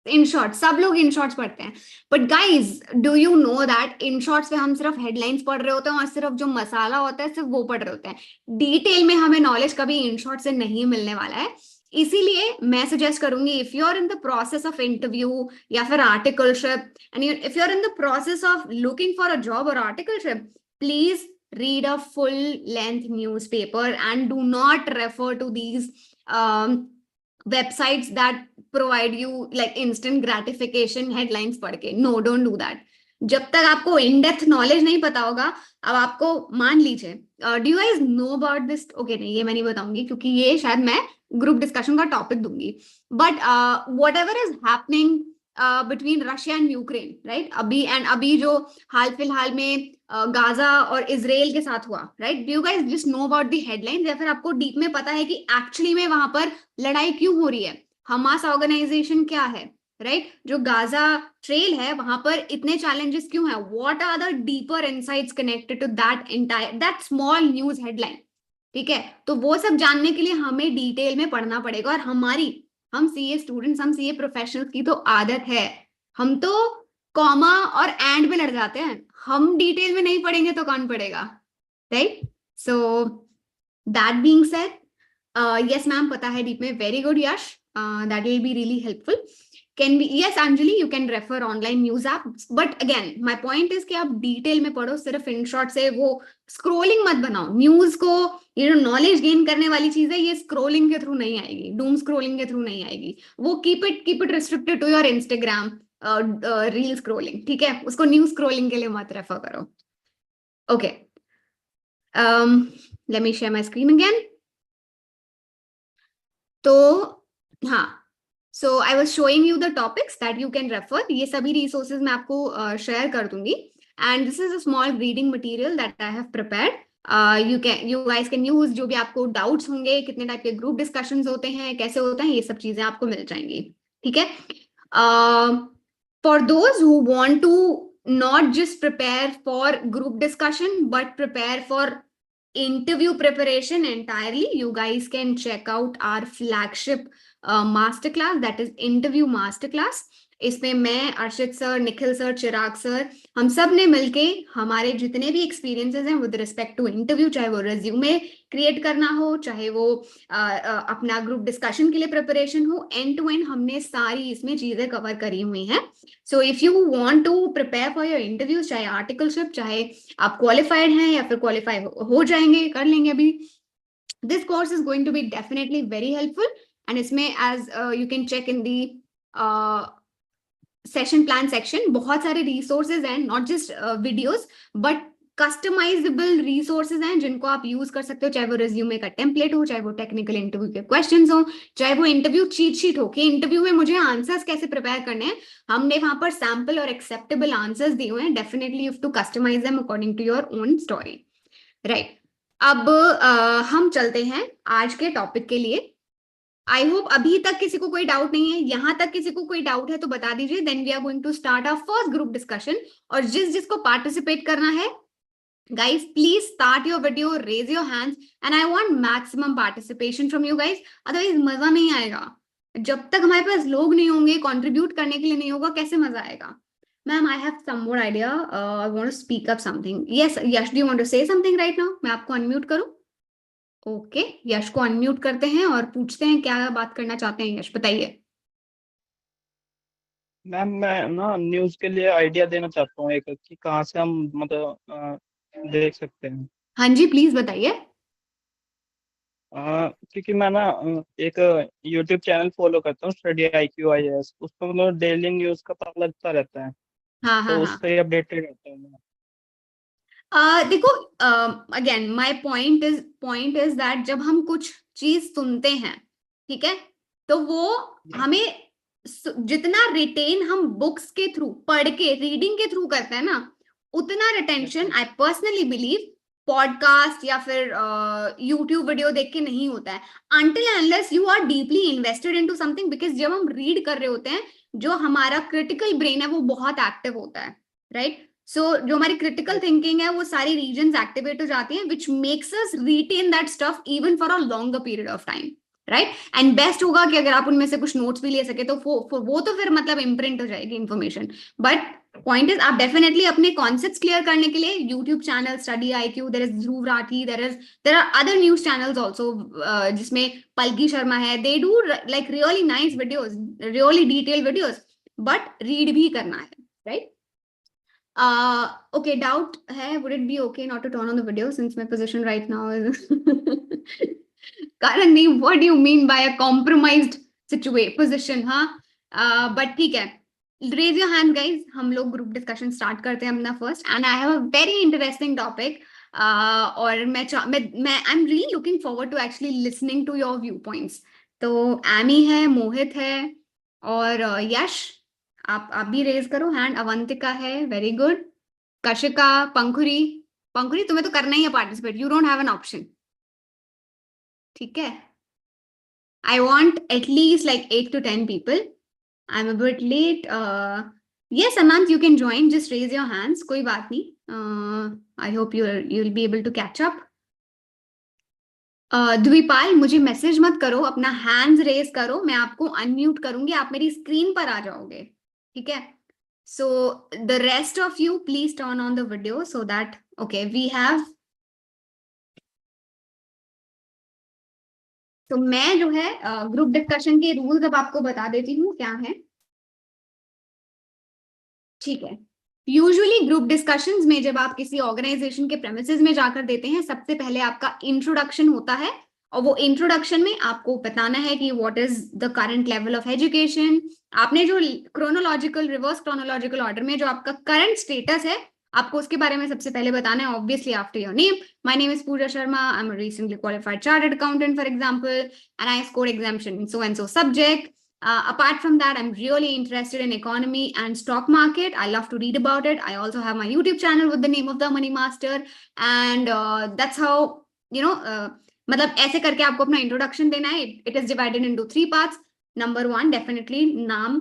In short सब लोग in shorts पढ़ते हैं, but guys do you know that in shorts पे हम सिर्फ हेडलाइंस पढ़ रहे होते हैं और सिर्फ जो मसाला होता है सिर्फ वो पढ़ रहे होते हैं। डिटेल में हमें नॉलेज कभी इन शॉर्ट से नहीं मिलने वाला है। इसीलिए मैं सजेस्ट करूंगी, if you are in the process of interview या फिर articleship, and if you are in the process of looking for a job और articleship, please read a full length newspaper and do not refer to these websites that provide you like instant gratification headlines पढ़ के। no, don't do that। जब तक आपको in depth knowledge नहीं पता होगा, अब आपको मान लीजिए, do you guys know about this? Okay, नहीं ये मैं नहीं बताऊंगी क्योंकि ये शायद मैं ग्रुप डिस्कशन का टॉपिक दूंगी, but what ever is happening between Russia and Ukraine, right? अभी जो हाल फिलहाल में गाजा और इजराइल के साथ हुआ, right? Do you guys just know about the headlines, या फिर आपको डीप में पता है कि एक्चुअली में वहां पर लड़ाई क्यों हो रही है? हमास ऑर्गेनाइजेशन क्या है, राइट? जो गाजा ट्रेल है वहां पर इतने चैलेंजेस क्यों है? What are the deeper insights connected to that small news headline? ठीक है, तो वो सब जानने के लिए हमें डिटेल में पढ़ना पड़ेगा। और हम सीए स्टूडेंट्स, हम सीए प्रोफेशनल्स की तो आदत है, हम तो कॉमा और एंड में लड़ जाते हैं, हम डिटेल में नहीं पढ़ेंगे तो कौन पढ़ेगा, right? So that being said, yes ma'am पता है डीप में, very good Yash, that will be really helpful. Can be, yes Anjali, you can refer online news app, but again my point is कि आप डिटेल में पढ़ो, सिर्फ in short से वो स्क्रोलिंग मत बनाओ न्यूज को। ये जो नॉलेज गेन करने वाली चीज है ये स्क्रोलिंग के थ्रू नहीं आएगी, डूम स्क्रोलिंग के थ्रू नहीं आएगी। वो keep it restricted to your Instagram reel scrolling, ठीक है? उसको न्यूज स्क्रोलिंग के लिए मत रेफर करो। Okay, let me share my screen again. तो हाँ, so I was showing you the topics that you can refer. ये सभी रिसोर्सेज मैं आपको शेयर कर दूंगी, and this is a small reading material that I have prepared. You guys can use, जो भी आपको डाउट्स होंगे, कितने टाइप के ग्रुप डिस्कशंस होते हैं, कैसे होता है, ये सब चीजें आपको मिल जाएंगी, ठीक है? For those who want to not just prepare for group discussion but prepare for interview preparation entirely, you guys can check out our flagship masterclass, that is interview masterclass। इसमें मैं, अर्शित सर, निखिल सर, चिराग sir, हम सब ने मिलके हमारे जितने भी experiences हैं विद रिस्पेक्ट टू इंटरव्यू, चाहे वो रिज्यूमे क्रिएट करना हो, चाहे वो अपना ग्रुप डिस्कशन के लिए प्रिपरेशन हो, एंड टू एंड हमने सारी इसमें चीजें कवर करी हुई हैं। So if you want to prepare for your interviews, चाहे आर्टिकलशिप, चाहे आप क्वालिफाइड हैं या फिर क्वालिफाई हो जाएंगे, कर लेंगे अभी, this course is going to be definitely very helpful. And इसमें as you can check in the session plan section, बहुत सारे रिसोर्सेज हैं, not just videos but customizable resources हैं जिनको आप यूज कर सकते हो, चाहे वो रिज्यूमे का टेम्पलेट हो, चाहे वो टेक्निकल इंटरव्यू के क्वेश्चंस हो, चाहे वो इंटरव्यू चीट शीट हो कि इंटरव्यू में मुझे आंसर्स कैसे प्रिपेयर करने हैं। हमने वहां पर सैंपल और एक्सेप्टेबल आंसर्स दिए हुए हैं, definitely you have to customize them according to your own story, right? अब हम चलते हैं आज के टॉपिक के लिए। आई होप अभी तक किसी को कोई डाउट नहीं है। यहां तक किसी को कोई डाउट है तो बता दीजिए, then we are going to start our first group discussion. और जिसको पार्टिसिपेट करना है, guys please start your video, raise your hands and I want maximum participation from you guys, otherwise मजा नहीं आएगा। जब तक हमारे पास लोग नहीं होंगे, कंट्रीब्यूट करने के लिए नहीं होगा, कैसे मजा आएगा? Ma'am I have some more idea, I want to speak up something. Yes Yash, do you want to say something right now? मैं आपको अनम्यूट करूं? ओके, यश को अनम्यूट करते हैं और पूछते हैं क्या बात करना चाहते हैं। यश बताइए। मैम मैं ना न्यूज़ के लिए आइडिया देना चाहता हूँ एक, कि कहाँ से हम मतलब देख सकते हैं। हाँ जी प्लीज बताइए। क्योंकि मैं ना एक यूट्यूब चैनल फॉलो करता हूँ, स्टडी IQ IAS, उस पर मतलब डेली न्यूज़ का पता लगता रहता है, हाँ हाँ तो हाँ, उससे अपडेटेड रहता हूँ मैं। देखो, again my point is that जब हम कुछ चीज सुनते हैं, ठीक है, तो वो हमें जितना रिटेन हम बुक्स के थ्रू, पढ़ के, रीडिंग के थ्रू करते हैं ना, उतना retention I personally believe podcast या फिर यूट्यूब वीडियो देख के नहीं होता है, until unless you are deeply invested into something. Because जब हम रीड कर रहे होते हैं, जो हमारा क्रिटिकल ब्रेन है वो बहुत एक्टिव होता है, राइट? सो जो हमारी क्रिटिकल थिंकिंग है वो सारी रीजन्स एक्टिवेट हो जाती हैं, which makes us retain that stuff even for a longer period of time. Right. And best होगा कि अगर आप उनमें से कुछ नोट्स भी ले सके तो वो तो फिर मतलब इम्प्रिंट हो जाएगी इन्फॉर्मेशन। बट पॉइंट इज आप डेफिनेटली अपने कॉन्सेप्ट्स क्लियर करने के लिए YouTube channel study IQ, there is Dhruv Rathee, there are other news channels also जिसमें पलकी शर्मा है, they do like really nice videos, really detail videos, but read भी करना है, राइट। Okay, doubt है, would it be okay not to turn on the video since my position right now is Karan, what do you mean by a compromised situation position? हाँ, but ठीक है, raise your hand guys, हम लोग group discussion start करते हैं अपना first, and I have a very interesting topic, और मैं I am really looking forward to actually listening to your view points. तो एमी है, मोहित है, और यश, आप भी रेज करो हैंड, अवंतिका है, वेरी गुड, कशिका, पंखुरी, पंखुरी तुम्हें तो करना ही है participate, you don't have an option, ठीक है। I want at least like 8 to 10 people. I'm a bit late. Yes, Anant, you can join. Just raise your hands. कोई बात नहीं. I hope you'll be able to catch up. द्विपाल, मुझे message मत करो, अपना hands raise करो, मैं आपको अनम्यूट करूंगी, आप मेरी स्क्रीन पर आ जाओगे, ठीक है। So the rest of you please turn on the video so that okay we have. तो मैं जो है ग्रुप डिस्कशन के रूल्स अब आपको बता देती हूँ क्या है, ठीक है। यूजुअली ग्रुप डिस्कशंस में जब आप किसी ऑर्गेनाइजेशन के प्रेमिसेस में जाकर देते हैं, सबसे पहले आपका इंट्रोडक्शन होता है, और वो इंट्रोडक्शन में आपको बताना है कि what is the current level of education. आपने जो क्रोनोलॉजिकल, रिवर्स क्रोनोलॉजिकल ऑर्डर में जो आपका करंट स्टेटस है, आपको उसके बारे में सबसे पहले बताना है, obviously after your name. My name is Pooja Sharma, I am a recently qualified chartered accountant for example, and I scored examination in so and so subject. Apart from that, I'm really interested in economy and stock market. I love to read about it. I also have my YouTube channel with the name of the Money Master, and that's how मतलब ऐसे करके आपको अपना introduction देना है. It is divided into 3 parts. Number 1, definitely नाम.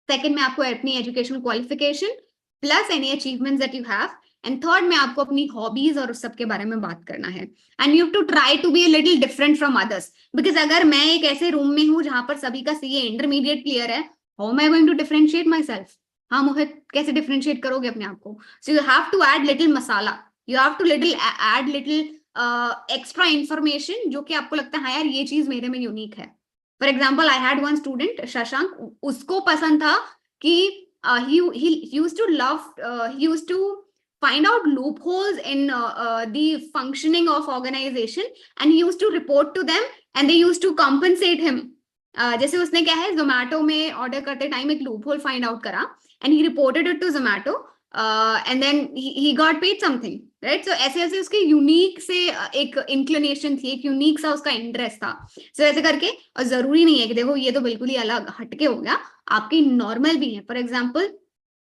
Second में आपको अपनी education qualification plus any achievements that you have, and third में आपको अपनी हॉबीज और उस सब के बारे में बात करना है. And you have to try to be a little different from others, because अगर मैं एक ऐसे रूम में हूँ जहां पर सभी का सीए इंटरमीडिएट क्लियर है, how am I going to differentiate myself? हाँ मोहित, कैसे डिफरेंशिएट करोगे अपने आप को? So you have to add little masala, you have to little add little extra information जो कि आपको लगता है हाँ यार ये चीज मेरे में यूनिक है. For example, I had one student Shashank, उसको पसंद था कि he used to love he used to find out loopholes in the functioning of organization, and he used to report to them and they used to compensate him. जैसे उसने क्या है, जोमेटो में order करते टाइम एक लूप होल फाइंड आउट करा, and he reported it to Zomato, and then he got paid something, right. So ऐसे ऐसे उसके यूनिक से एक इंक्लिनेशन थी, एक यूनिक सा उसका इंटरेस्ट था. सो ऐसे करके, और जरूरी नहीं है कि देखो ये तो बिल्कुल ही अलग हटके हो गया, आपकी नॉर्मल भी है. फॉर एग्जाम्पल,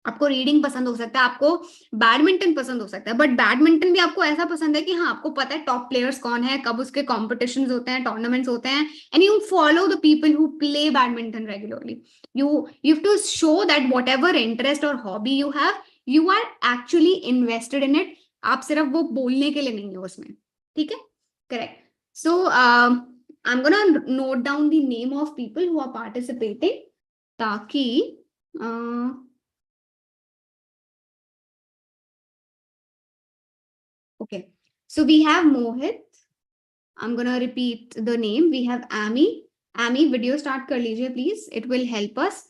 आपको रीडिंग पसंद हो सकता है, आपको बैडमिंटन पसंद हो सकता है, बट बैडमिंटन भी आपको ऐसा पसंद है कि हाँ आपको पता है टॉप प्लेयर्स कौन है, कब उसके कॉम्पिटिशन्स होते हैं, टूर्नामेंट्स होते हैं, and you follow the people who play badminton regularly. You have to show that whatever interest और hobby you have, you are actually invested in it. आप सिर्फ वो बोलने के लिए नहीं हो उसमें, ठीक है, correct. So I'm gonna note down the name of people who are participating, ताकि okay. So we have Mohit. I'm gonna repeat the name. We have Amy. Amy, video start कर लीजिए please. It will help us.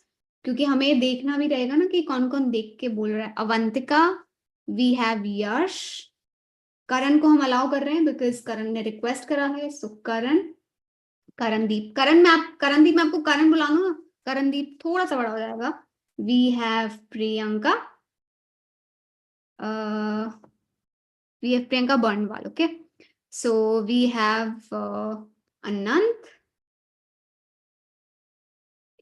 क्योंकि हमें देखना भी रहेगा ना कि कौन कौन देख के बोल रहा है. अवंतिका. We have यश. करण को हम अलाउ कर रहे हैं बिकॉज करण ने रिक्वेस्ट करा है. सो करण, करणदीप, करणदीप मैं आपको करण बुला लूँ ना, करणदीप थोड़ा सा बड़ा हो जाएगा. We have Priyanka, we have Priyanka Barnwal. Okay, so we have Anant.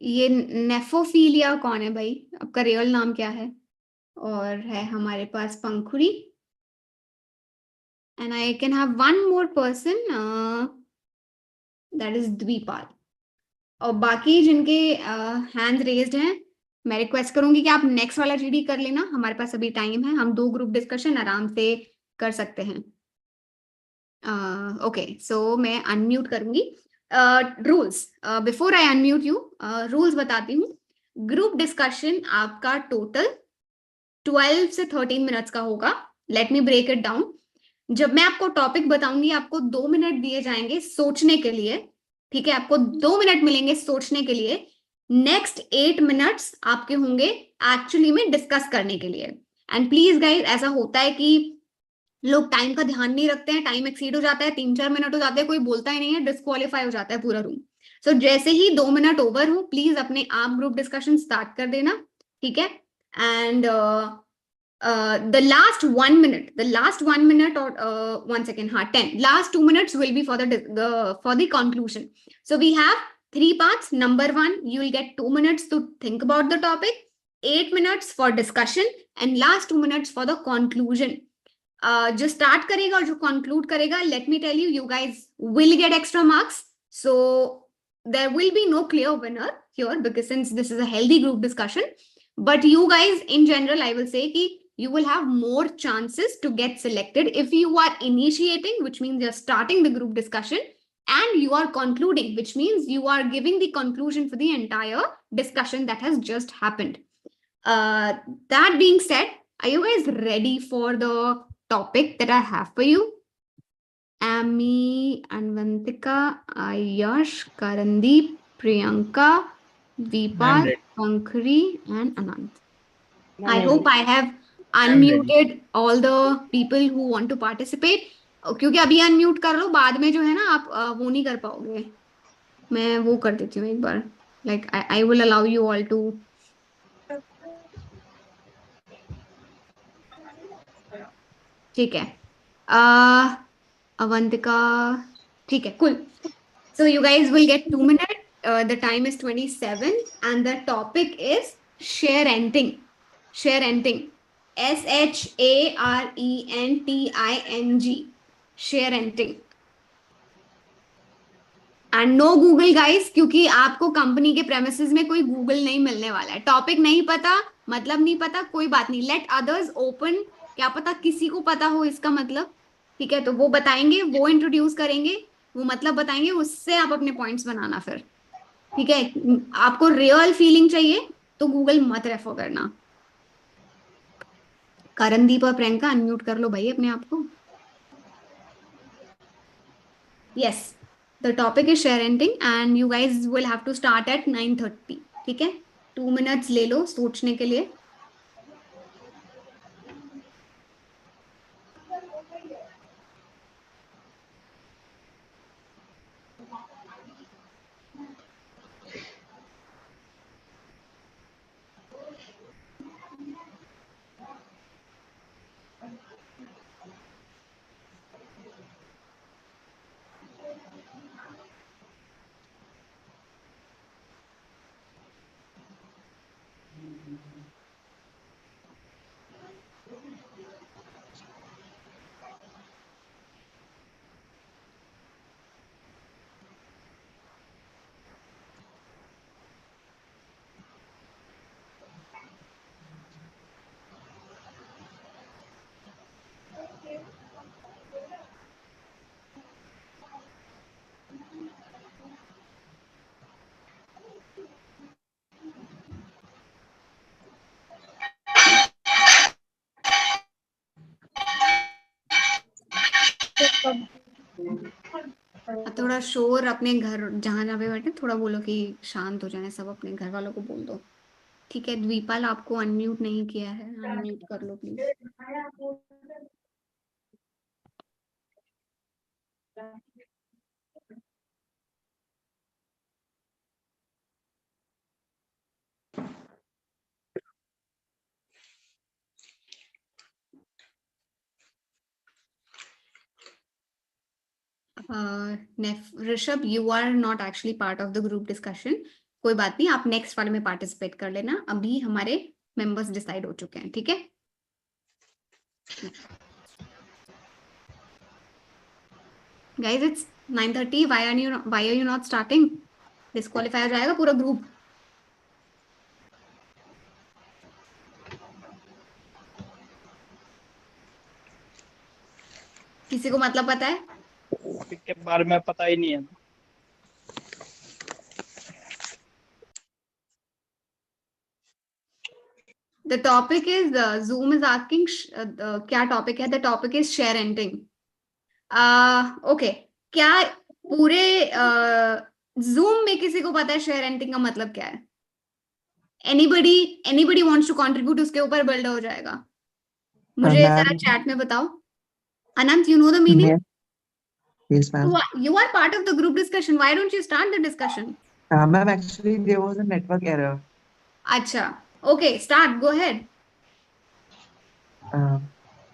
ये नेफोफीलिया कौन है भाई, आपका रियल नाम क्या है? और है हमारे पास Pankhuri, and I can have one more person, that is Dweepal. और बाकी जिनके हैंड रेज्ड हैं, मैं रिक्वेस्ट करूंगी कि आप नेक्स्ट वाला जीडी कर लेना, हमारे पास अभी टाइम है, हम 2 ग्रुप डिस्कशन आराम से कर सकते हैं. ओके, सो मैं अनम्यूट करूंगी. Rules, before I unmute you, rules बताती हूँ. ग्रुप डिस्कशन आपका टोटल 12 से 13 मिनट्स का होगा. Let me break it down. जब मैं आपको टॉपिक बताऊंगी, आपको 2 मिनट दिए जाएंगे सोचने के लिए. ठीक है, आपको 2 मिनट मिलेंगे सोचने के लिए. नेक्स्ट 8 मिनट्स आपके होंगे एक्चुअली में डिस्कस करने के लिए. एंड प्लीज गाइज, ऐसा होता है कि लोग टाइम का ध्यान नहीं रखते हैं, टाइम एक्सीड हो जाता है, 3-4 मिनट हो जाते हैं, कोई बोलता ही नहीं है, डिस्क्वालीफाई हो जाता है पूरा रूम. सो जैसे ही 2 मिनट ओवर हो, प्लीज अपने आप ग्रुप डिस्कशन स्टार्ट कर देना. ठीक है. And the last 1 minute or 1 second, 10 last 2 minutes will be for the conclusion. So we have 3 parts. Number 1, you will get 2 minutes to think about the topic, 8 minutes for discussion, and last 2 minutes for the conclusion. जो start करेगा और जो conclude करेगा, let me tell you, you guys will get extra marks. So there will be no clear winner here, because since this is a healthy group discussion, but you guys in general, I will say ki you will have more chances to get selected if you are initiating, which means you're starting the group discussion, and you are concluding, which means you are giving the conclusion for the entire discussion that has just happened. That being said, are you guys ready for the topic that I have for you? Amy, Anvantika, Ayush, Karandeep, Priyanka, I'm Vipal, ready. Pankri, and Anant. I I'm hope ready. I have I'm ready. unmuted all the people who want to participate. क्योंकि अभी unmute कर लो, बाद में जो है ना आप वो नहीं कर पाओगे. मैं वो कर देती हूँ एक बार. Like I will allow you all to. ठीक है. अवंतिका. ठीक है, cool. So you guys will get 2 minutes. The time is 27, and the topic is share renting. Share renting. SHARENTING. Share renting. And no Google guys, क्योंकि आपको company के premises में कोई Google नहीं मिलने वाला है. टॉपिक नहीं पता, मतलब नहीं पता, कोई बात नहीं. Let others open. क्या पता किसी को पता हो इसका मतलब. ठीक है, तो वो बताएंगे, वो इंट्रोड्यूस करेंगे, वो मतलब बताएंगे, उससे आप अपने पॉइंट्स बनाना फिर. ठीक है. आपको रियल फीलिंग चाहिए तो गूगल मत रेफर करना. करणदीप और प्रियंका, अनम्यूट कर लो भाई अपने आप को. Yes. The topic is share renting, and you guys will have to start at 9:30. ठीक है. 2 मिनट्स ले लो सोचने के लिए. थोड़ा शोर अपने घर, जहां जहां पे बैठे थोड़ा बोलो कि शांत हो जाए सब, अपने घर वालों को बोल दो. ठीक है. द्वीपाल, आपको अनम्यूट नहीं किया है, अनम्यूट कर लो please. Rishabh, you are not actually part of the group discussion. कोई बात नहीं, आप नेक्स्ट वाले में पार्टिसिपेट कर लेना. अभी हमारे मेंबर्स डिसाइड हो चुके हैं. ठीक है. Guys, it's 9:30. Why are you not starting? Disqualify हो जाएगा पूरा ग्रुप. किसी को मतलब पता है? टॉपिक के बारे में पता ही नहीं है. The topic is Zoom is asking क्या topic है? The topic is share renting. Okay. क्या पूरे Zoom में किसी को पता है share renting का मतलब क्या है? Anybody wants to contribute, उसके ऊपर build हो जाएगा. मुझे जरा Ma'am, chat में बताओ. Anant, you know the meaning? yes, ma'am. You are part of the group discussion. Why don't you start the discussion? Ma'am, actually, there was a network error. Acha. Okay, start. Go ahead.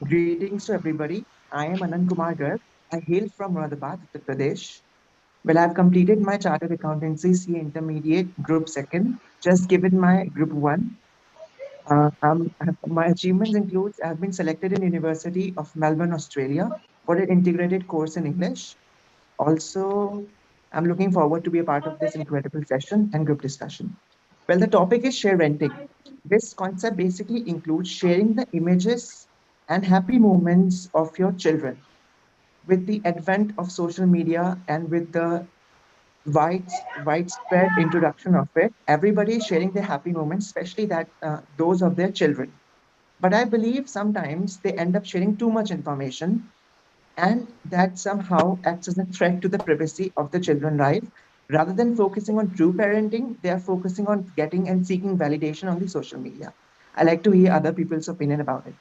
Greetings to everybody. I am Anand Kumar Garg. I hail from Moradabad, Uttar Pradesh. Well, I've completed my Chartered Accountancy CA Intermediate Group 2nd, just given my Group 1. My achievements includes I've been selected in University of Melbourne, Australia for an integrated course in English. Also, I'm looking forward to be a part of this incredible session and group discussion. Well, the topic is share renting. This concept basically includes sharing the images and happy moments of your children. With the advent of social media and with the widespread introduction of it, everybody is sharing their happy moments, especially those of their children. But I believe sometimes they end up sharing too much information, and that somehow acts as a threat to the privacy of the children's life. Rather than focusing on true parenting, they are focusing on getting and seeking validation on the social media. I like to hear other people's opinion about it.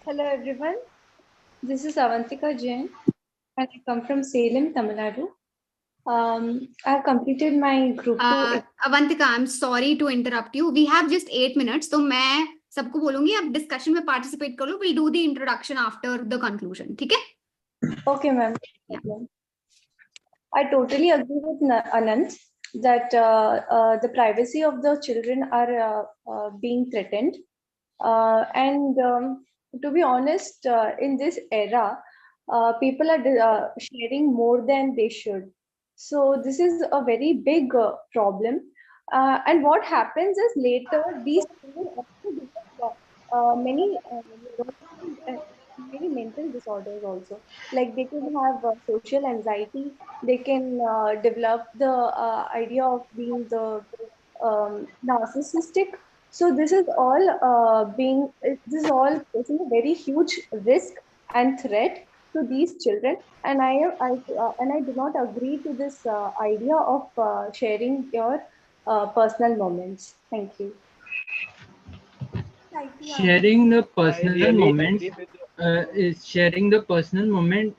Hello everyone, this is Avantika Jain and I come from Salem, Tamil Nadu. I have completed my group 2. Avantika, I'm sorry to interrupt you. We have just 8 minutes, तो मैं सबको बोलूंगी आप discussion में participate कर लो. We'll do the introduction after the conclusion. ठीक है? Okay, ma'am. Yeah. I totally agree with Anand that the privacy of the children are being threatened. And to be honest, in this era, people are sharing more than they should. So this is a very big problem. And what happens is later these children also develop many mental disorders also. Like they can have social anxiety. They can develop the idea of being the narcissistic. So this is all this is all posing a very huge risk and threat to these children, and I do not agree to this idea of sharing your personal moments. Thank you. Sharing the personal I really moments agree with you. sharing the personal moment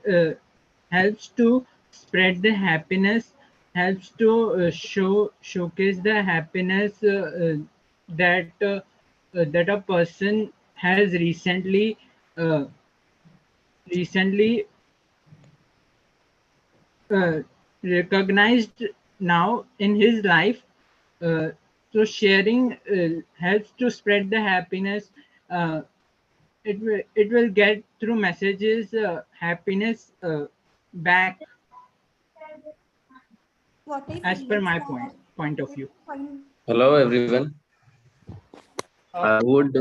helps to spread the happiness, helps to showcase the happiness that a person has recently recognized now in his life. So sharing helps to spread the happiness. It will get through messages happiness back, as per my point of view. Hello everyone. I would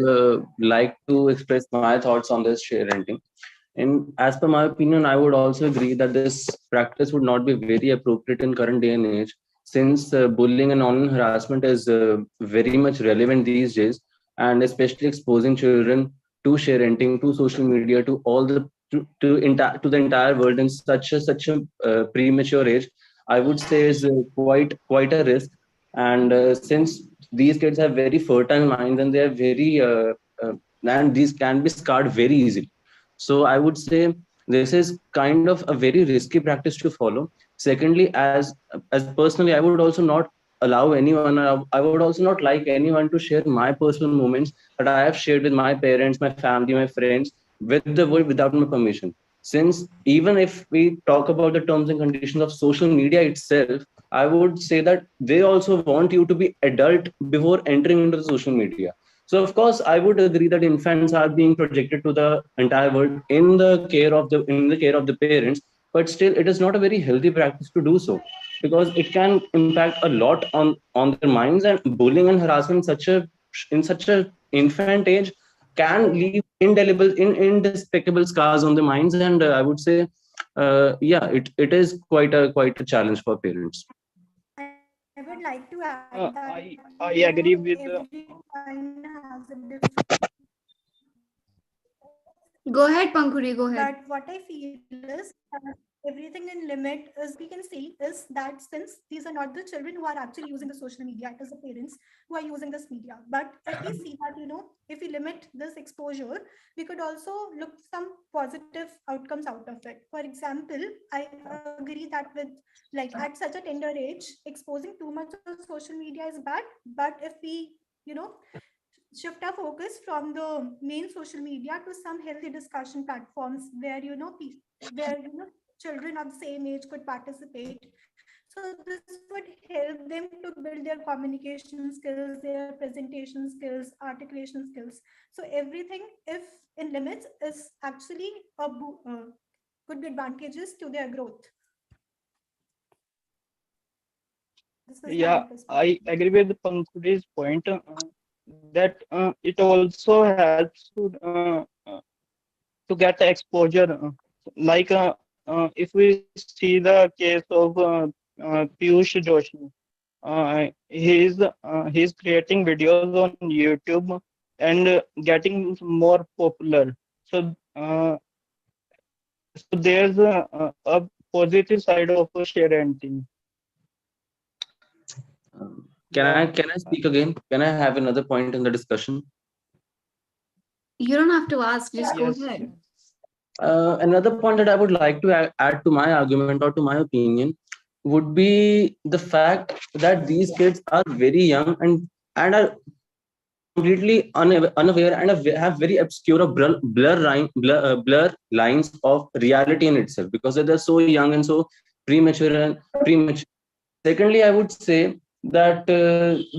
like to express my thoughts on this share renting. And as per my opinion, I would also agree that this practice would not be very appropriate in current day and age, since bullying and online harassment is very much relevant these days, and especially exposing children to share renting, to social media, to all the to the entire world in such a premature age, I would say is quite a risk. And since these kids have very fertile minds and they are very and these can be scarred very easily, so I would say this is kind of a very risky practice to follow. Secondly, as personally, I would also not allow anyone, I would also not like anyone to share my personal moments that I have shared with my parents, my family, my friends, with the world without my permission. Since even if we talk about the terms and conditions of social media itself, I would say that they also want you to be adult before entering into the social media. So of course, I would agree that infants are being projected to the entire world in the care of the parents, but still, it is not a very healthy practice to do so, because it can impact a lot on their minds. And bullying and harassment in such a infant age can leave indespicable scars on the minds. And I would say, yeah, it is quite a challenge for parents. would like to add that I agree with everyone has a different. Go ahead, Pankuri, go ahead. But what I feel is that everything in limit is we can see is that since these are not the children who are actually using the social media, it is the parents who are using this media. But if we see that, if we limit this exposure, we could also look some positive outcomes out of it. For example, I agree that with like at such a tender age, exposing too much of social media is bad. But if we, shift our focus from the main social media to some healthy discussion platforms where where children of the same age could participate, so this would help them to build their communication skills, their presentation skills, articulation skills. So everything, if in limits, is actually could be advantageous to their growth. This is my Yeah, perspective. I agree with Pankuri's point that it also helps to get exposure. Like if we see the case of Piyush Joshi, he's creating videos on YouTube and getting more popular. So so there's a positive side of sharing. Can I speak again? Can I have another point in the discussion? You don't have to ask, just go Yes. ahead. Another point that I would like to add to my argument or to my opinion would be the fact that these kids are very young and are completely unaware and have very obscure or blur lines of reality in itself, because they're so young and so premature. Secondly, I would say that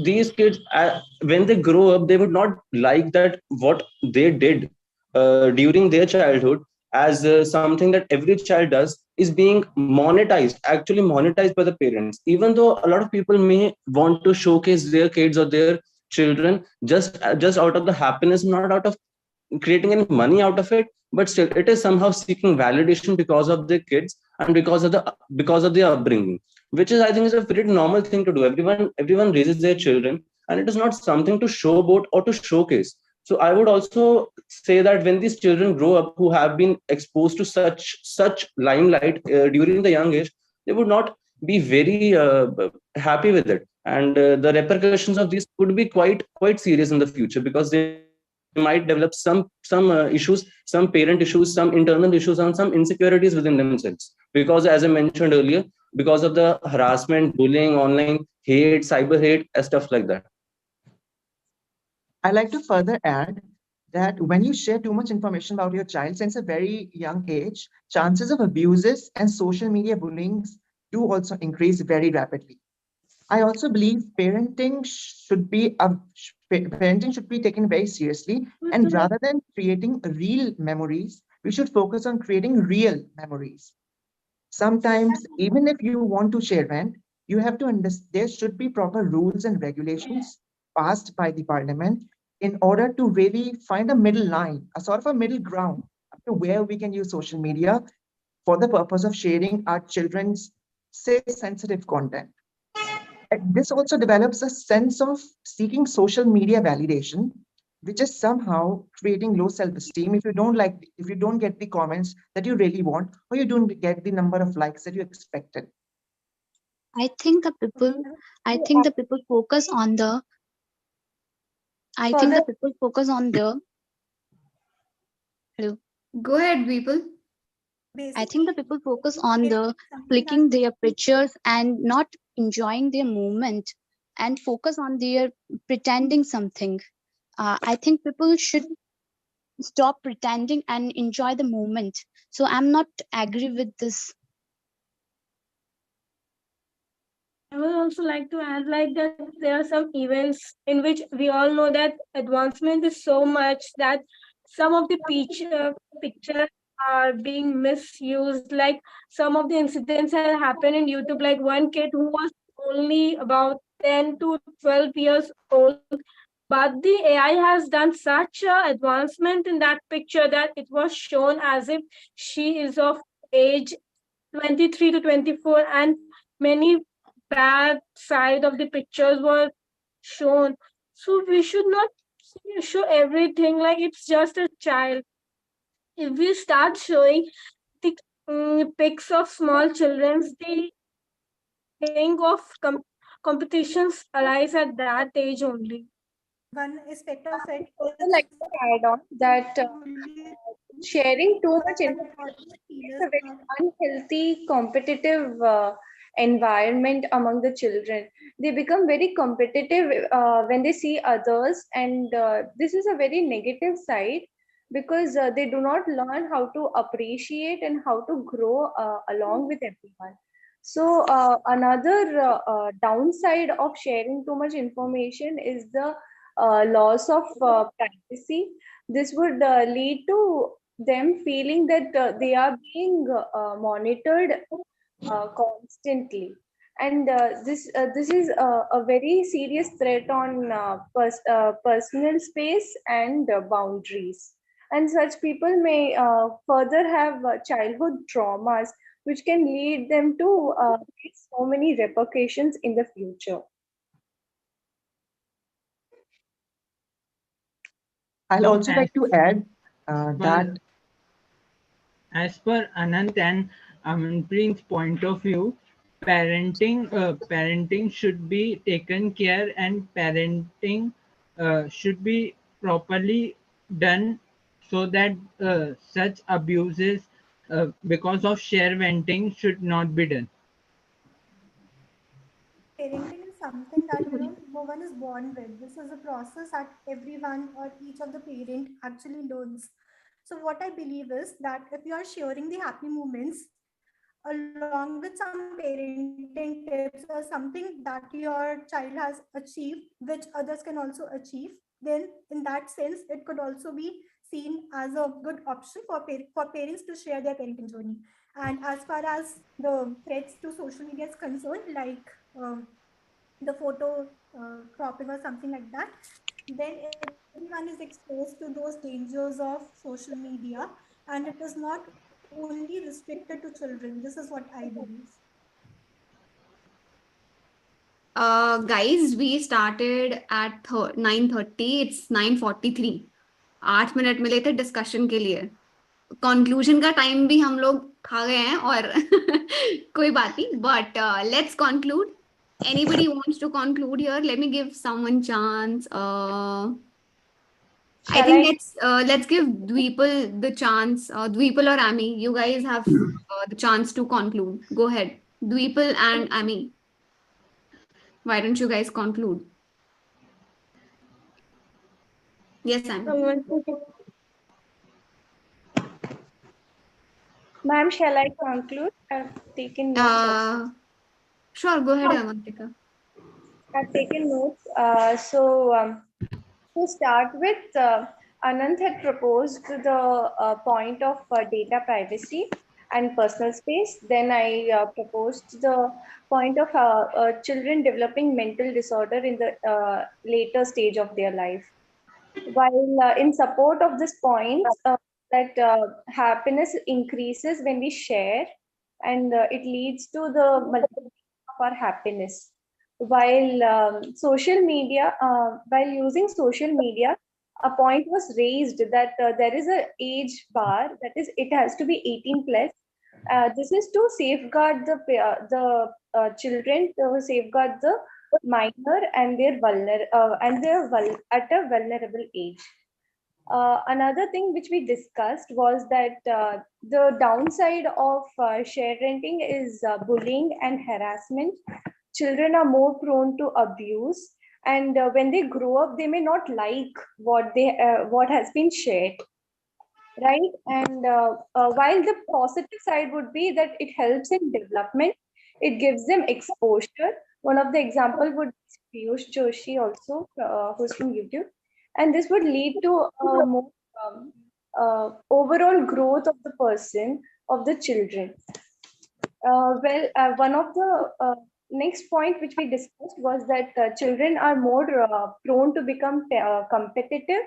these kids, when they grow up, they would not like that what they did during their childhood as something that every child does is being actually monetized by the parents. Even though a lot of people may want to showcase their kids or their children just out of the happiness, not out of creating any money out of it, but still it is somehow seeking validation because of their kids and because of their upbringing, which is, I think, is a pretty normal thing to do. Everyone raises their children, and it is not something to showboat or to showcase. So I would also say that when these children grow up who have been exposed to such limelight during the young age, they would not be very happy with it, and the repercussions of this could be quite serious in the future, because they might develop some issues, some parent issues, some internal issues, and some insecurities within themselves, because, as I mentioned earlier, because of the harassment, bullying, online hate, cyber hate, and stuff like that. I like to further add that when you share too much information about your child since a very young age, chances of abuses and social media bullying do also increase very rapidly. I also believe parenting should be taken very seriously, and rather than creating real memories, we should focus on creating real memories. Sometimes, even if you want to share rent, you have to understand there should be proper rules and regulations passed by the parliament in order to really find a middle line, a sort of a middle ground to where we can use social media for the purpose of sharing our children's, say, sensitive content. And this also develops a sense of seeking social media validation, which is somehow creating low self-esteem if you don't get the comments that you really want, or you don't get the number of likes that you expected. I think the people focus on the hello. Go ahead, people. I think the people focus on the clicking their pictures and not enjoying their moment, and focus on their pretending something. I think people should stop pretending and enjoy the moment. So I'm not agree with this. I would also like to add like that there are some events in which we all know that advancement is so much that some of the pictures are being misused. Like some of the incidents that happened in YouTube, like one kid who was only about 10 to 12 years old, but the AI has done such a advancement in that picture that it was shown as if she is of age 23 to 24, and many bad side of the pictures were shown. So we should not show everything like it's just a child. If we start showing the pics of small children, the think of competitions arise at that age only. One aspect of I it would also is like to add on that sharing too much that information audience creates a very unhealthy competitive environment among the children. They become very competitive when they see others, and this is a very negative side because they do not learn how to appreciate and how to grow along with everyone. So another downside of sharing too much information is the loss of privacy. This would lead to them feeling that they are being monitored constantly, and this is a very serious threat on personal space and boundaries. And such people may further have childhood traumas, which can lead them to face so many repercussions in the future. I'll also As like to add per, that as per Anant and Amanpreet's point of view, parenting should be taken care, and parenting should be properly done so that such abuses because of share venting should not be done. parenting is something that no one is born with. This is a process that everyone or each of the parent actually learns. So what I believe is that if you are sharing the happy moments along with some parenting tips or something that your child has achieved, which others can also achieve, then in that sense it could also be seen as a good option for parents to share their parenting journey. And as far as the threats to social media is concerned, like the photo cropping or something like that, then everyone is exposed to those dangers of social media, and it is not only restricted to children. This is what I believe. Guys, we started at 9:30. It's 9:43. 8 minute मिले थे discussion के लिए. Conclusion का time भी हम लोग खा गए हैं और कोई बात नहीं. But let's conclude. Anybody wants to conclude here? Let me give someone chance. I Shall think I? let's give Dweepal the chance. Dweepal or Ami, you guys have the chance to conclude. Go ahead, Dweepal and Ami. Why don't you guys conclude? Yes, Ami. Ma'am, shall I conclude? I've taken notes of. Sure, go ahead, Avantika. I've taken notes. To start with, Anant had proposed the point of data privacy and personal space. Then I proposed the point of children developing mental disorder in the later stage of their life. While in support of this point, that happiness increases when we share, and it leads to the multiplication of our happiness. While using social media, a point was raised that there is a age bar, that is, it has to be 18 plus. This is to safeguard the children, to safeguard the minor and at a vulnerable age. Another thing which we discussed was that the downside of share renting is bullying and harassment. Children are more prone to abuse, and when they grow up, they may not like what has been shared, right? And while the positive side would be that it helps in development, it gives them exposure. One of the example would be Piyush Joshi also, who's from YouTube, and this would lead to a more overall growth of the person, of the children. One of the next point which we discussed was that children are more prone to become competitive,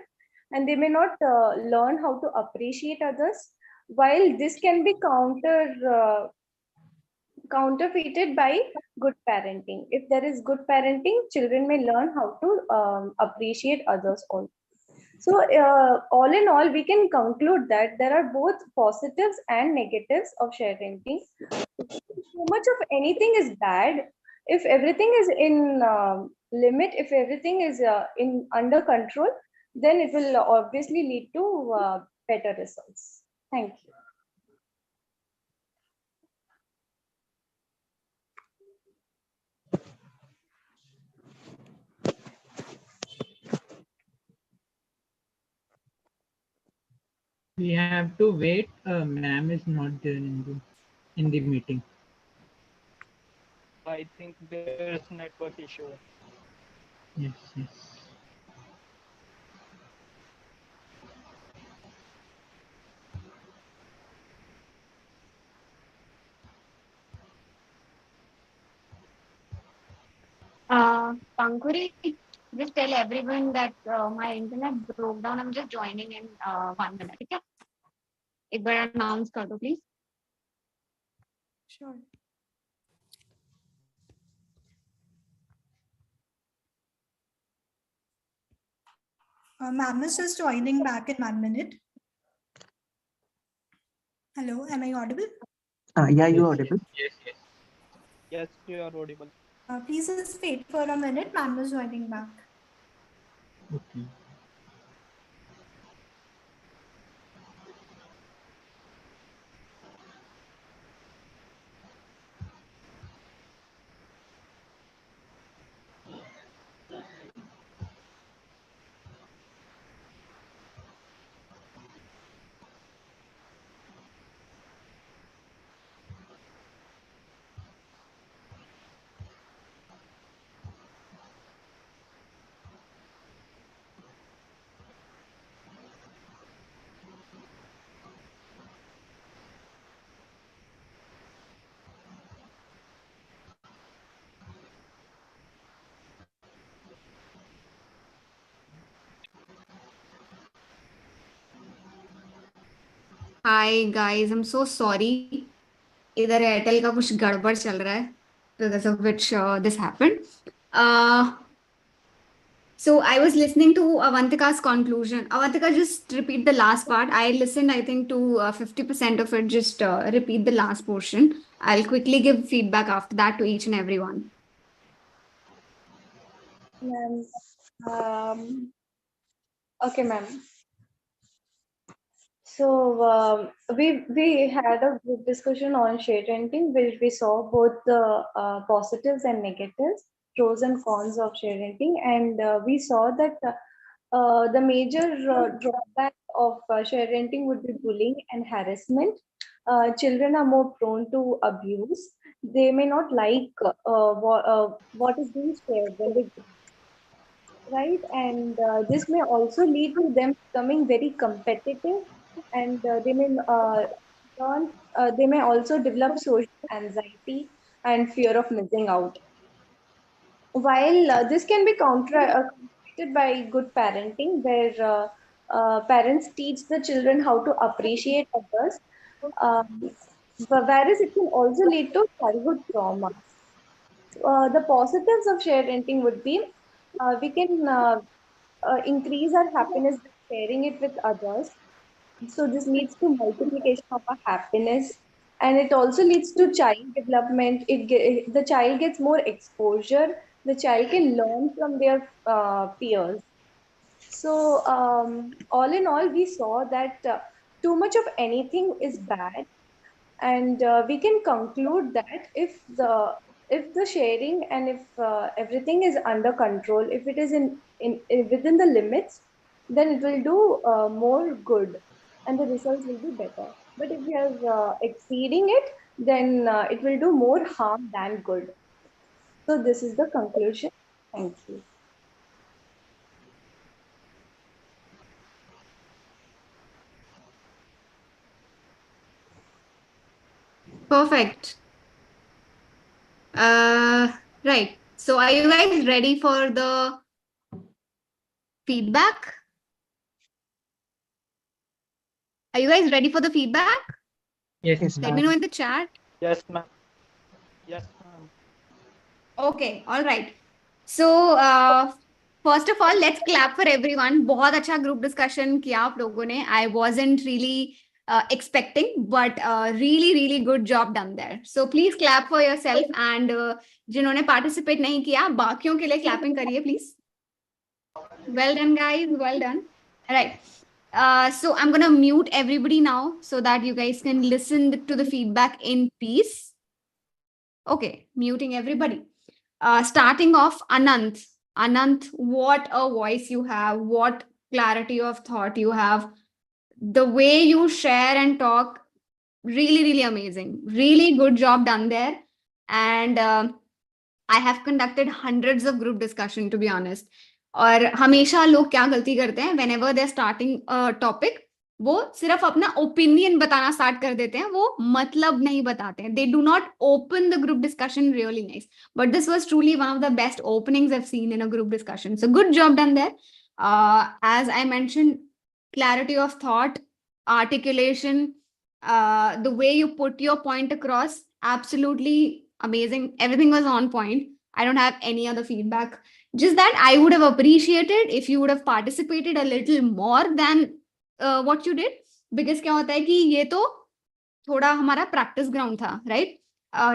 and they may not learn how to appreciate others. While this can be counterfeited by good parenting. If there is good parenting, children may learn how to appreciate others also. So, all in all, we can conclude that there are both positives and negatives of shared parenting. Too much of anything is bad. If everything is in limit, if everything is in under control, then it will obviously lead to better results. Thank you. We have to wait. Ma'am is not there in the meeting. I think there's network issue. Yes, yes. Pankuri, just tell everyone that my internet broke down. I'm just joining in 1 minute. Okay? एक बार announce कर दो, please. Sure. Ma'am is just joining back in 1 minute. Hello, am I audible? Yeah, you're audible. Yes, yes. Yes, you are audible. Please just wait for a minute. Ma'am is joining back. Okay. Hi guys, I'm so sorry. इधर Airtel का कुछ गड़बड़ चल रहा है, because of which this happened. So I was listening to Avantika's conclusion. Avantika, just repeat the last part. I listened, I think, to 50% of it. Just repeat the last portion. I'll quickly give feedback after that to each and everyone. Ma'am. Okay, ma'am. So we had a good discussion on share renting, where we saw both the positives and negatives, pros and cons of share renting, and we saw that the major drawback of share renting would be bullying and harassment. Children are more prone to abuse. They may not like what is being shared when they, right? And this may also lead to them becoming very competitive, and they may also develop social anxiety and fear of missing out. While this can be combated by good parenting, where parents teach the children how to appreciate others, um, whereas it can also lead to childhood trauma. The positives of shared renting would be we can increase our happiness by sharing it with others. So this leads to multiplication of our happiness, and it also leads to child development. The child gets more exposure. The child can learn from their peers. So all in all, we saw that too much of anything is bad, and we can conclude that if the sharing and if everything is under control, if it is in within the limits, then it will do more good and the results will be better. But if we are exceeding it, then it will do more harm than good. So this is the conclusion. Thank you. Perfect. Right. So are you guys ready for the feedback? Are you guys ready for the feedback? Yes, Yes, Let ma'am. me know in the chat. Yes, ma'am. Okay, all right. So, first of all, let's clap for everyone. बहुत अच्छा group discussion किया आप लोगों ने. I wasn't really expecting, but really, really good job done there. So please clap for yourself and जिन्होंने participate नहीं किया, बाकियों के लिए clapping करिए please. Well done, guys. Well done. All right. So I'm gonna mute everybody now so that you guys can listen to the feedback in peace. Okay, muting everybody. Starting off, Anant. Anant, what a voice you have, what clarity of thought you have. The way you share and talk, really, really amazing. Really good job done there. And I have conducted hundreds of group discussion, to be honest. और हमेशा लोग क्या गलती करते हैं, whenever they're starting a topic, वो सिर्फ अपना ओपिनियन बताना स्टार्ट कर देते हैं, वो मतलब नहीं बताते हैं. They do not open the group discussion really nice. But this was truly one of the best openings I've seen in a group discussion. So good job done there. As I mentioned, clarity of thought, articulation, the way you put your point across, absolutely amazing. Everything was on point. I don't have any other feedback. Just that I would have appreciated if you would have participated a little more than what you did. Because क्या होता है कि ये तो थोड़ा हमारा practice ground था, right?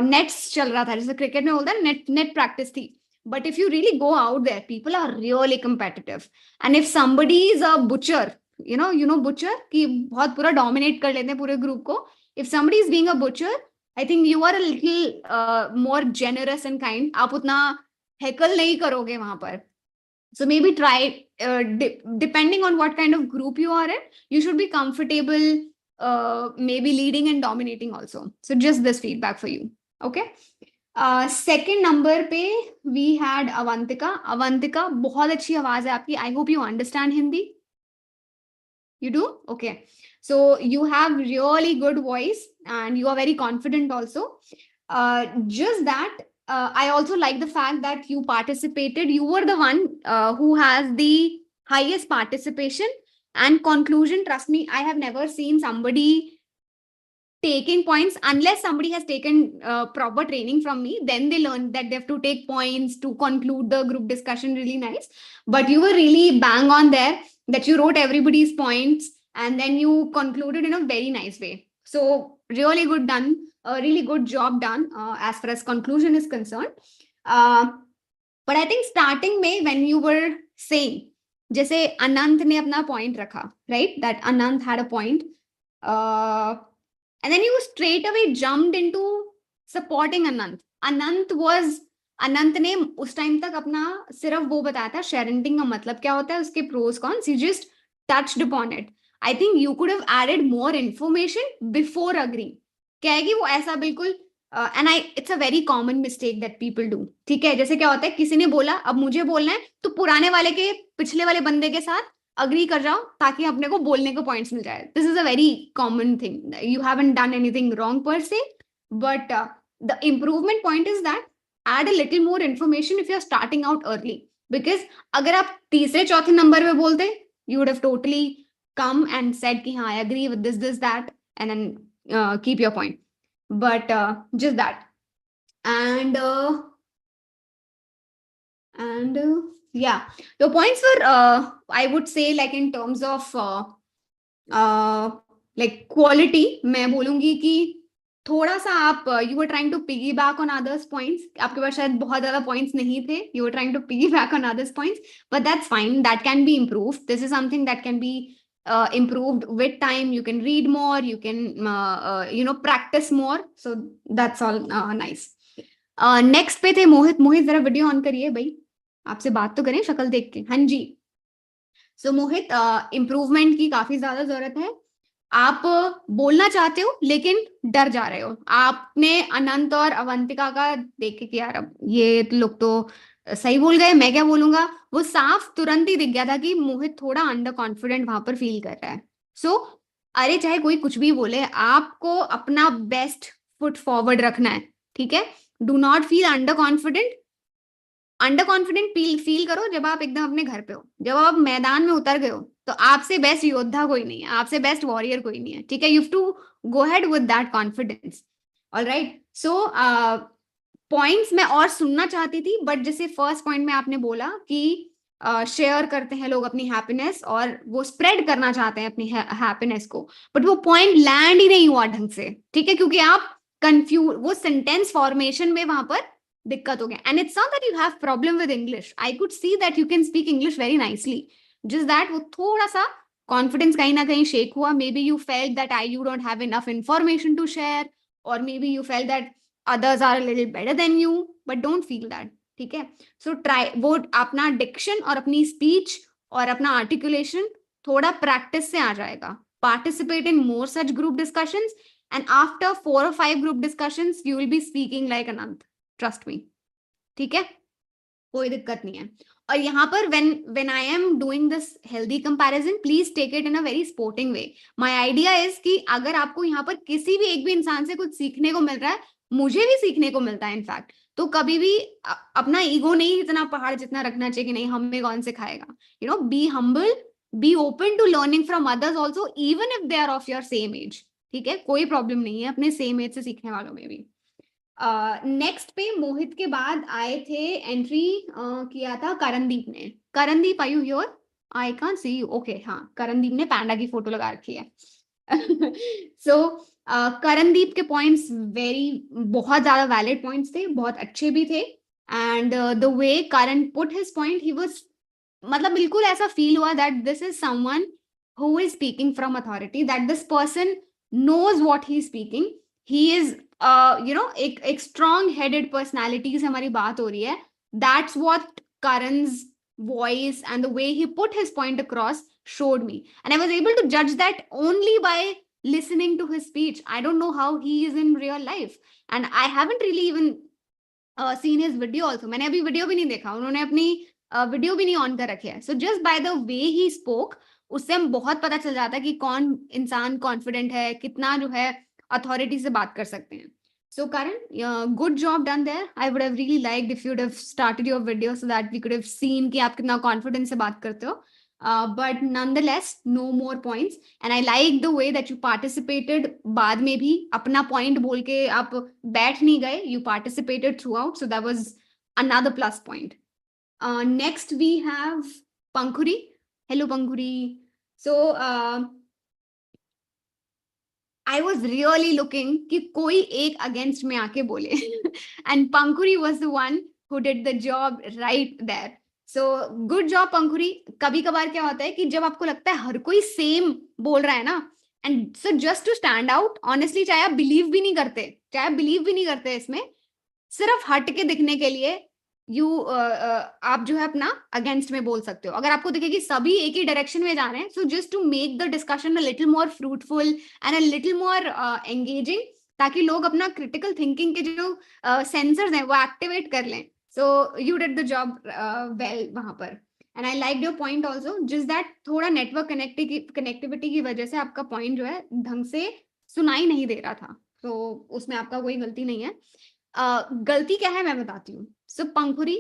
Nets चल रहा था, जैसे क्रिकेट में बोलता है नेट प्रैक्टिस थी. But if you really go out there, people are really competitive. And if somebody is a butcher, you know butcher, कि बहुत पूरा dominate कर लेते हैं पूरे group को. If somebody is being a butcher, I think you are a little more generous and kind. आप उतना heckle नहीं करोगे वहां पर. So maybe try, depending on what kind of group you are in, you should be comfortable maybe leading and dominating also. So just this feedback for you. Okay. Second number पे we had Avantika. Avantika, बहुत अच्छी आवाज है आपकी. I hope you understand Hindi. You do? Okay. So you have really good voice and you are very confident also. Just that I also like the fact that you participated. You were the one who has the highest participation and conclusion. Trust me, I have never seen somebody taking points unless somebody has taken proper training from me. Then they learn that they have to take points to conclude the group discussion really nice. But you were really bang on there that you wrote everybody's points and then you concluded in a very nice way. So really good done. A really good job done as far as conclusion is concerned. But I think starting में when you were saying, जैसे अनंत ने अपना point रखा, right? That Anant had a point. And then you straight away jumped into supporting Anant. Anant ने उस time तक अपना सिर्फ वो बताया था शेयरिंग का मतलब क्या होता है, उसके pros cons. He just touched upon it. I think you could have added more information before agreeing. क्या है कि वो ऐसा बिल्कुल and I it's a very common mistake that people do. ठीक है, जैसे क्या होता है किसी ने बोला अब मुझे बोलना है तो पुराने वाले के पिछले वाले बंदे के साथ अग्री कर जाओ ताकि अपने को बोलने को पॉइंट्स मिल जाए. This is a very common thing. You haven't done anything wrong पर से, but the improvement point is that add a little more information if you're starting out early. Because अगर आप तीसरे चौथे नंबर पे बोलते you would have totally come and said कि हाँ I agree with this that and then keep your point. But just that. And yeah, the points were I would say like in terms of like quality, मैं बोलूंगी कि थोड़ा सा आप you were trying to piggyback on others points. आपके पास शायद बहुत ज्यादा points नहीं थे. You were trying to piggyback on others points, but that's fine. That can be improved. This is something that can be improved with time. You can read more. You can practice more. So that's all nice. Next पे थे मोहित. मोहित जरा video on करिए भाई, आपसे बात तो करें शक्ल देख के. हाँ जी. So मोहित, इम्प्रूवमेंट की काफी ज्यादा जरूरत है. आप बोलना चाहते हो लेकिन डर जा रहे हो. आपने अनंत और अवंतिका का देख के यार अब ये लोग तो सही बोल गए, मैं क्या बोलूंगा, वो साफ तुरंत ही दिख गया था कि मोहित थोड़ा अंडर कॉन्फिडेंट वहां पर फील कर रहा है. सो अरे चाहे कोई कुछ भी बोले, आपको अपना बेस्ट फुट फॉरवर्ड रखना है. ठीक है, do not feel under confident. Under confident feel करो जब आप एकदम अपने घर पे हो. जब आप मैदान में उतर गए हो तो आपसे बेस्ट योद्धा कोई नहीं है, आपसे बेस्ट वॉरियर कोई नहीं है. ठीक है, you have to go head with that confidence. Alright. So points मैं और सुनना चाहती थी, बट जैसे फर्स्ट पॉइंट में आपने बोला कि शेयर करते हैं लोग अपनी हैप्पीनेस और वो स्प्रेड करना चाहते हैं अपनी हैप्पीनेस को, बट वो पॉइंट लैंड ही नहीं हुआ ढंग से, ठीक है, क्योंकि आप कंफ्यूज, वो सेंटेंस फॉर्मेशन में वहां पर दिक्कत हो गया. And it's not that you have problem with English, I could see that you can speak English very nicely, just that वो थोड़ा सा कॉन्फिडेंस कहीं ना कहीं शेक हुआ. Maybe you felt that you don't have enough information to share, और maybe you felt that others are a little better than you, but don't feel that, ठीक है. सो ट्राई वो अपना Dickson और अपनी speech और अपना articulation थोड़ा प्रैक्टिस से आ जाएगा. Participate in more such group discussions, and after 4 or 5 group discussions you will be speaking like Anant, trust me, ठीक है, कोई दिक्कत नहीं है. और यहाँ पर when I am doing this healthy comparison, please take it in a very sporting way. My idea is कि अगर आपको यहाँ पर किसी भी एक भी इंसान से कुछ सीखने को मिल रहा है, मुझे भी सीखने को मिलता है इनफैक्ट, तो कभी भी अपना ईगो नहीं इतना पहाड़ जितना रखना चाहिए कि नहीं हमें कौन सिखाएगा. You know, be humble, be open to learning from others also, even if they are of your same age, ठीक है, कोई प्रॉब्लम नहीं है अपने सेम एज से सीखने वालों में भी. नेक्स्ट पे मोहित के बाद आए थे, एंट्री किया था करणदीप ने. Karandeep, are you here? I can't see you. Okay, हाँ, करणदीप ने पैंडा की फोटो लगा रखी है. सो करणदीप के पॉइंट्स बहुत ज्यादा वैलिड पॉइंट्स थे, बहुत अच्छे भी थे. And the way Karan put his point, he was, मतलब बिल्कुल ऐसा फील हुआ that this is someone who is speaking from authority, that this person knows what he is speaking. He is एक स्ट्रॉन्ग हेडेड पर्सनैलिटी से हमारी बात हो रही है. That's what Karan's voice and the way he put his point across showed me, and I was able to judge that only by listening to his speech. I don't know how he is in real life, and I haven't really even seen his video also. मैंने अभी video भी नहीं देखा, उन्होंने अपनी video भी नहीं on कर रखी है. So just by the way he spoke, उससे हम बहुत पता चल जाता है कि कौन इंसान कॉन्फिडेंट है, कितना जो है अथॉरिटी से बात कर सकते हैं. So Karan, good job done there. I would have really liked if you would have started your video so that we could have seen कि आप कितना confidence से बात करते हो. But nonetheless, no more points. And I like the way that you participated. बाद में भी अपना point बोल के आप बैठ नहीं गए. You participated throughout. So that was another plus point. Next we have Pankhuri. Hello Pankhuri. So I was really looking कि कोई एक against में आके बोले, and Pankhuri was the one who did the job right there. So good job Pankhuri. कभी कभार क्या होता है कि जब आपको लगता है हर कोई सेम बोल रहा है ना, and so just to stand out, honestly, चाहे आप बिलीव भी नहीं करते इसमें, सिर्फ हट के दिखने के लिए आप जो है अपना अगेंस्ट में बोल सकते हो. अगर आपको दिखे कि सभी एक ही डायरेक्शन में जा रहे हैं, so just to make the discussion a little more fruitful and a little more engaging, ताकि लोग अपना क्रिटिकल थिंकिंग के जो सेंसर्स हैं वो एक्टिवेट कर लें. So you did the job well वहां पर. And I like your point also, just that थोड़ा नेटवर्क कनेक्टिविटी की वजह से आपका पॉइंट जो है ढंग से सुनाई नहीं दे रहा था. तो उसमें आपका कोई गलती नहीं है. गलती क्या है मैं बताती हूँ. सो पंखुरी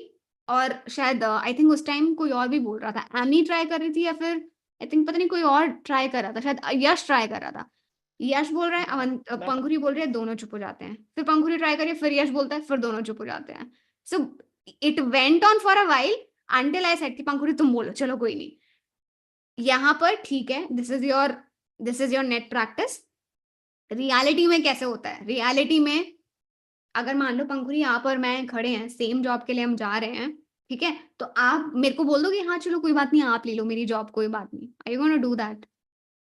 और शायद आई थिंक उस टाइम कोई और भी बोल रहा था, एमी ट्राई कर रही थी या फिर आई थिंक पता नहीं कोई और ट्राई कर रहा था, शायद यश ट्राई कर रहा था. यश बोल रहा है, पंखुरी बोल रही है, दोनों चुप हो जाते हैं. फिर पंखुरी ट्राई करिए, फिर यश बोलता है, फिर दोनों चुप हो जाते हैं. So it went on for a while until I said कि पंखुरी तुम बोलो, चलो कोई नहीं. यहाँ पर ठीक है, this is your net practice. Reality में कैसे होता है? रियलिटी में अगर मान लो पंखुरी आप और मैं खड़े हैं, सेम जॉब के लिए हम जा रहे हैं, ठीक है, तो आप मेरे को बोल दो कि हाँ चलो कोई बात नहीं, आप ले लो मेरी जॉब, कोई बात नहीं. Are you gonna do that?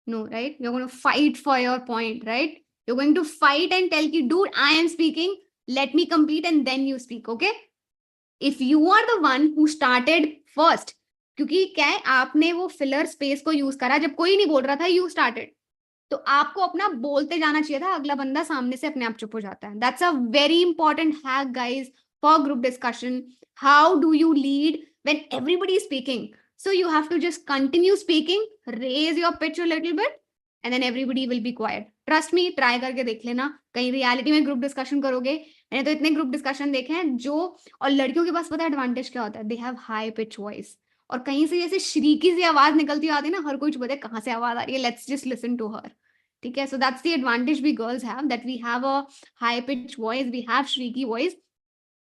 No, right? You are gonna fight for your point, right? You are going to fight and tell कि dude I am speaking, let me complete and then you speak. Okay, if you are the one who started first, क्योंकि क्या है, आपने वो filler space को use करा जब कोई नहीं बोल रहा था, यू स्टार्टेड, तो आपको अपना बोलते जाना चाहिए था. अगला बंदा सामने से अपने आप चुप हो जाता है. That's a very important hack guys for group discussion. How do you lead when everybody is speaking? So you have to just continue speaking, raise your pitch a little bit and then everybody will be quiet. Trust me, try करके देख लेना. कहीं reality में group discussion करोगे, मैंने तो इतने group discussion देखे हैं जो, और लड़कियों के पास पता है एडवांटेज क्या होता है, they have high pitch voice, और कहीं से जैसे श्रीकी सी आवाज निकलती आती है ना, हर कोई चुप होता है कहाँ से आवाज आ रही है, let's just listen to her. ठीक है, so that's the advantage we girls have, that we have a high pitch voice, we have shrieky voice,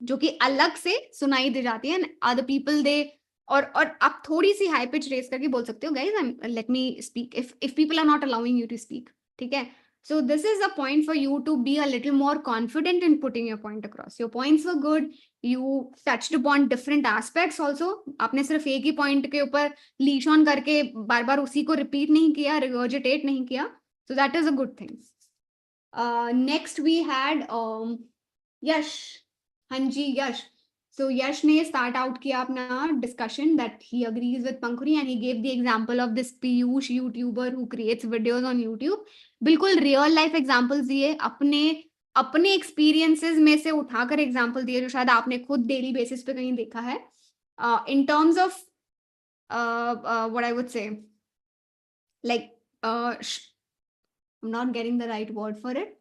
जो कि अलग से सुनाई दे जाती है, एंड अदर पीपल दे, और आप थोड़ी सी हाई पिच रेस करके बोल सकते हो, guys let me speak if people are not allowing you to speak, ठीक है. So this is a point for you to be a little more confident in putting your point across. Your points were good. You touched upon different aspects also. आपने सिर्फ एक ही point के ऊपर Leach on करके बार बार उसी को repeat नहीं किया, रिगर्जिटेट नहीं किया. So that is a good thing. Next we had Yash. हाँ जी, Yash. So Yash ने start out किया अपना discussion that he agrees with Pankhuri, and he gave the example of this Piyush YouTuber who creates videos on YouTube. बिल्कुल real life examples दिए, अपने experiences में से उठाकर एग्जांपल दिए जो शायद आपने खुद डेली बेसिस पे कहीं देखा है. In terms of what I would से, like I'm not getting the right word for it.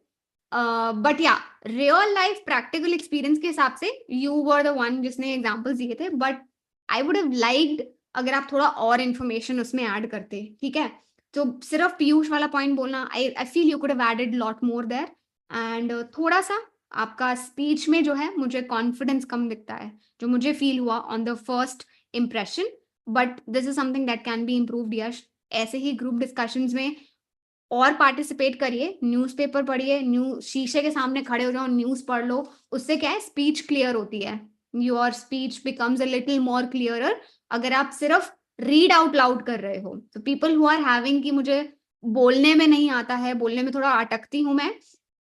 But yeah, real life practical experience के हिसाब से you were the one जिसने examples दिए थे, but I would have liked अगर आप थोड़ा और information उसमें add करते, ठीक है. तो सिर्फ पीयूष वाला पॉइंट बोलना, I feel you could have added lot more there, and थोड़ा सा आपका स्पीच में जो है मुझे कॉन्फिडेंस कम दिखता है, जो मुझे फील हुआ on the first impression, but this is something that can be improved. Yash, ऐसे ही ग्रुप डिस्कशंस में और पार्टिसिपेट करिए, न्यूज़पेपर पढ़िए, शीशे के सामने खड़े हो जाओ, न्यूज़ पढ़ लो, उससे क्या है स्पीच क्लियर होती है, your speech becomes a little more clearer. अगर आप सिर्फ रीड आउट लाउड कर रहे हो, तो पीपल हु आर हैविंग कि मुझे बोलने में नहीं आता है, बोलने में थोड़ा अटकती हूं मैं,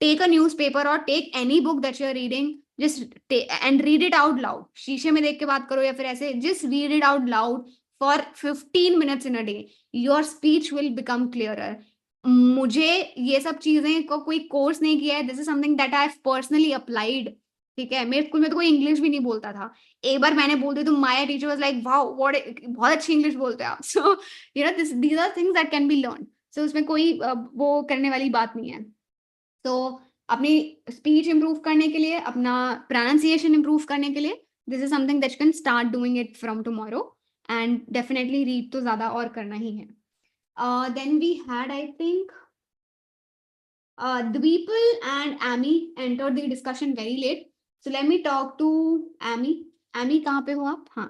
टेक अ न्यूज़पेपर और take any book that you are reading, just and read it out loud. शीशे में देख के बात करो या फिर ऐसे, just read it out loud for 15 minutes in a day. Your speech will become clearer. मुझे ये सब चीजें को कोई कोर्स नहीं किया है, this is something that I have personally applied, ठीक है. मेरे स्कूल में तो कोई इंग्लिश भी नहीं बोलता था, एक बार मैंने बोल दी तो my teacher was like wow what, बहुत अच्छी इंग्लिश बोलते हैं आप. So you know these are things that can be learn. सो उसमें कोई वो करने वाली बात नहीं है. तो अपनी स्पीच इंप्रूव करने के लिए, अपना प्रोनाउंसिएशन इंप्रूव करने के लिए, this is something that you can start doing it from tomorrow, and definitely read तो ज्यादा और करना ही है. Then we had, I think, Dweepal and Amy entered the discussion very late. So let me talk to Amy. Amy, कहाँ पे हो आप? हाँ.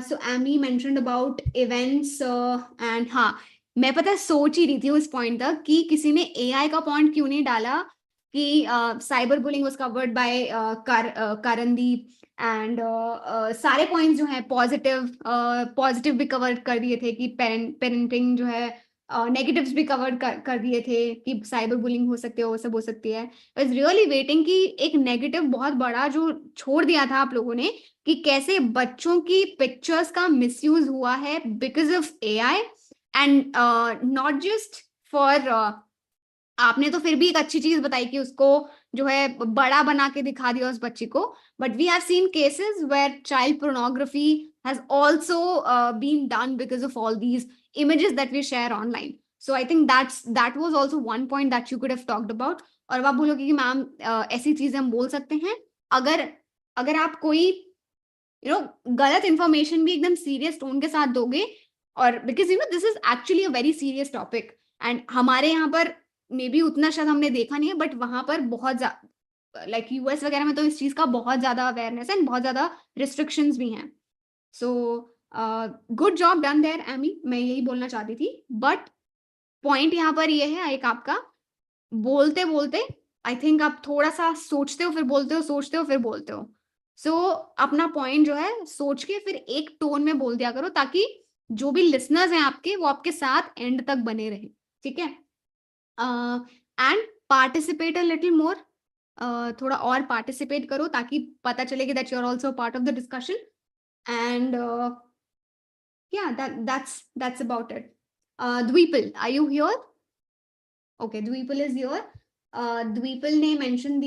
So Amy mentioned about events and हाँ, मैं पता सोच ही रही थी उस पॉइंट तक कि किसी ने AI का पॉइंट क्यों नहीं डाला कि cyber bullying was covered by Karandeep, and सारे पॉइंट्स जो है पॉजिटिव भी कवर कर दिए थे कि पेरेंटिंग जो है, नेगेटिव्स भी कवर कर दिए थे कि साइबर बुलिंग हो सकती है, वो सब हो सकती है. आई वाज रियली वेटिंग कि एक नेगेटिव बहुत बड़ा जो छोड़ दिया था आप लोगों ने, कि कैसे बच्चों की पिक्चर्स का मिसयूज हुआ है because of AI, and not just for, आपने तो फिर भी एक अच्छी चीज बताई कि उसको जो है बड़ा बना के दिखा दिया उस बच्ची को, but we have seen cases where child pornography has also been done because of all these images that we share online. So I think that was also one point that you could have talked about. और आप बोलोगे कि ma'am ऐसी चीजें हम बोल सकते हैं अगर आप कोई गलत इंफॉर्मेशन भी एकदम सीरियस टोन के साथ दोगे, और because this is actually a very serious topic, and हमारे यहाँ पर मे बी उतना शायद हमने देखा नहीं है, बट वहां पर बहुत लाइक यूएस वगैरह में तो इस चीज का बहुत ज्यादा अवेयरनेस है, एंड बहुत ज्यादा रिस्ट्रिक्शंस भी हैं. So good job done there Amy, मैं यही बोलना चाहती थी. बट पॉइंट यहाँ पर ये है एक आपका, बोलते बोलते आई थिंक आप थोड़ा सा सोचते हो फिर बोलते हो, सोचते हो फिर बोलते हो. सो अपना पॉइंट जो है सोच के फिर एक टोन में बोल दिया करो, ताकि जो भी लिसनर्स हैं आपके, वो आपके साथ एंड तक बने रहे, ठीक है. And participate a little more, थोड़ा और पार्टिसिपेट करो ताकि पता चले कि that you are also part of the discussion. And yeah, that's about it. Dweepal, are you here? Okay, Dweepal is here. Dweepal ने mention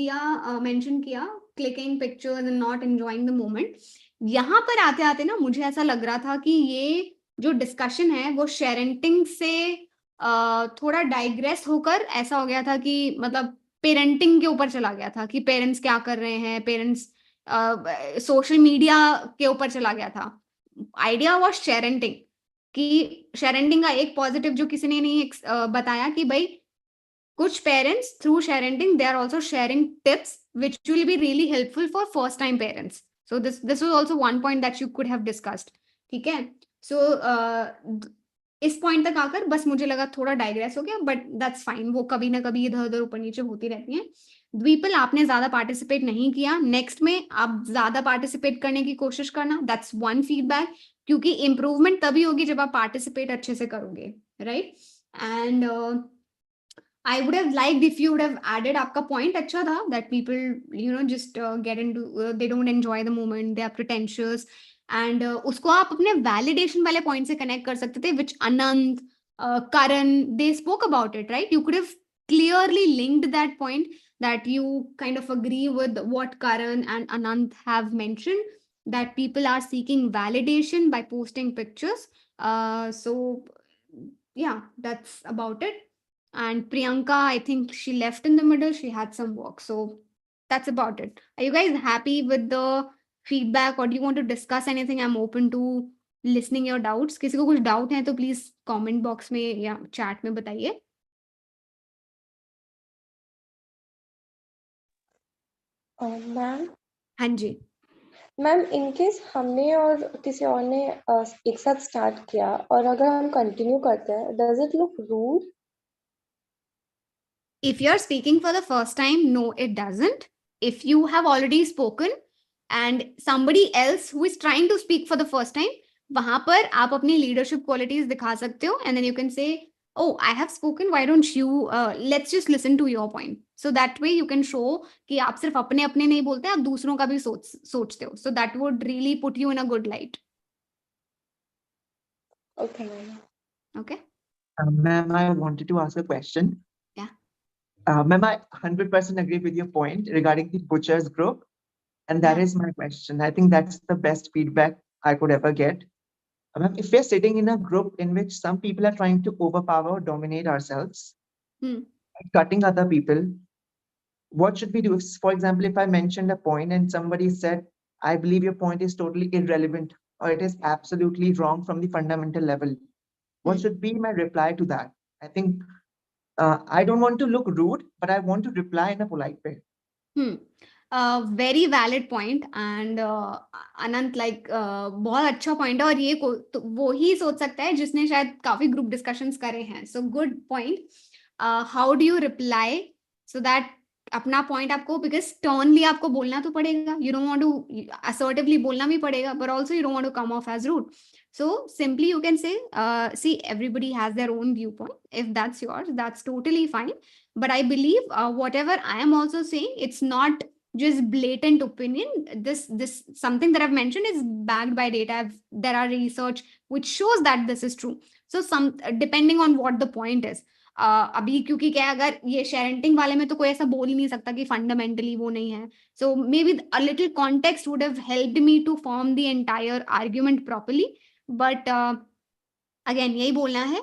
किया clicking pictures and not enjoying the moment. यहाँ पर आते आते ना मुझे ऐसा लग रहा था कि ये जो डिस्कशन है वो शेरेंटिंग से थोड़ा डाइग्रेस होकर ऐसा हो गया था कि मतलब पेरेंटिंग के ऊपर चला गया था कि पेरेंट्स क्या कर रहे हैं, पेरेंट्स सोशल मीडिया के ऊपर चला गया था. आइडिया वॉज शेरेंटिंग, कि शेरेंटिंग का एक पॉजिटिव जो किसी ने नहीं बताया कि भाई कुछ parents through sharenting they are also sharing tips which will be really helpful for first time parents. So this was also one point that you could have discussed. ठीक है? So इस पॉइंट तक आकर बस मुझे लगा थोड़ा डाइग्रेस हो गया, बट दैट्स फाइन, वो कभी ना कभी इधर उधर ऊपर नीचे होती रहती हैं. द्वीपल, आपने ज्यादा पार्टिसिपेट नहीं किया, नेक्स्ट में आप ज्यादा पार्टिसिपेट करने की कोशिश करना, दैट्स वन फीडबैक, क्योंकि इंप्रूवमेंट तभी होगी जब आप पार्टिसिपेट अच्छे से करोगे, right? And I would have liked if you would have added, आपका point अच्छा था, that people just get into they don't enjoy the moment, they are pretentious, and उसको आप अपने validation वाले point से connect कर सकते थे, which Anand, Karan, they spoke about it, right? You could have clearly linked that point, that you kind of agree with what Karan and Anand have mentioned, that people are seeking validation by posting pictures. So yeah, that's about it. And Priyanka, I think she left in the middle. She had some work. So that's about it. Are you guys happy with the feedback, or do you want to discuss anything? I'm open to listening your doubts. किसी को कुछ doubt है तो please comment box में या chat में बताइए. Ma'am, हाँ जी. मैम इनकेस हमने और किसी और ने एक साथ स्टार्ट किया और अगर हम कंटिन्यू करते हैं, does it look rude? If you're speaking for the first time, no, it doesn't. If you have already spoken and somebody else who is trying to speak for the first time, वहां पर आप अपनी leadership qualities दिखा सकते हो, and then you can say, oh, I have spoken, why don't you let's just listen to your point. So that way you can show कि आप सिर्फ अपने अपने नहीं बोलते, आप दूसरों का भी सोचते हो. So that would really put you in a good light. Okay, ma'am. Okay. Ma'am, I wanted to ask a question. Yeah. Ma'am, I 100% agree with your point regarding the butchers group. And that Yeah. is my question. I think that's the best feedback I could ever get. Ma'am, if we're sitting in a group in which some people are trying to overpower or dominate ourselves, cutting other people, what should we do? If, for example, if I mentioned a point and somebody said, I believe your point is totally irrelevant or it is absolutely wrong from the fundamental level, what should be my reply to that? I think I don't want to look rude, but I want to reply in a polite way. Very valid point. And Anant, like बहुत अच्छा point है, और ये तो वो ही सोच सकता है जिसने शायद काफी group discussions करे हैं. So good point. How do you reply so that अपना point आपको, because sternly आपको बोलना तो पड़ेगा, you don't want to assertively बोलना भी पड़ेगा, but also you don't want to come off as rude. So simply you can say, see, everybody has their own viewpoint. If that's yours, that's totally fine. But I believe whatever I am also saying, it's not just blatant opinion. This something that I've mentioned is backed by data. There are research which shows that this is true. So some depending on what the point is. अभी क्योंकि क्या, अगर ये sharing वाले में तो कोई ऐसा बोल ही नहीं सकता कि फंडामेंटली वो नहीं है. So maybe a little context would have helped me to form the entire argument properly. But again यही बोलना है,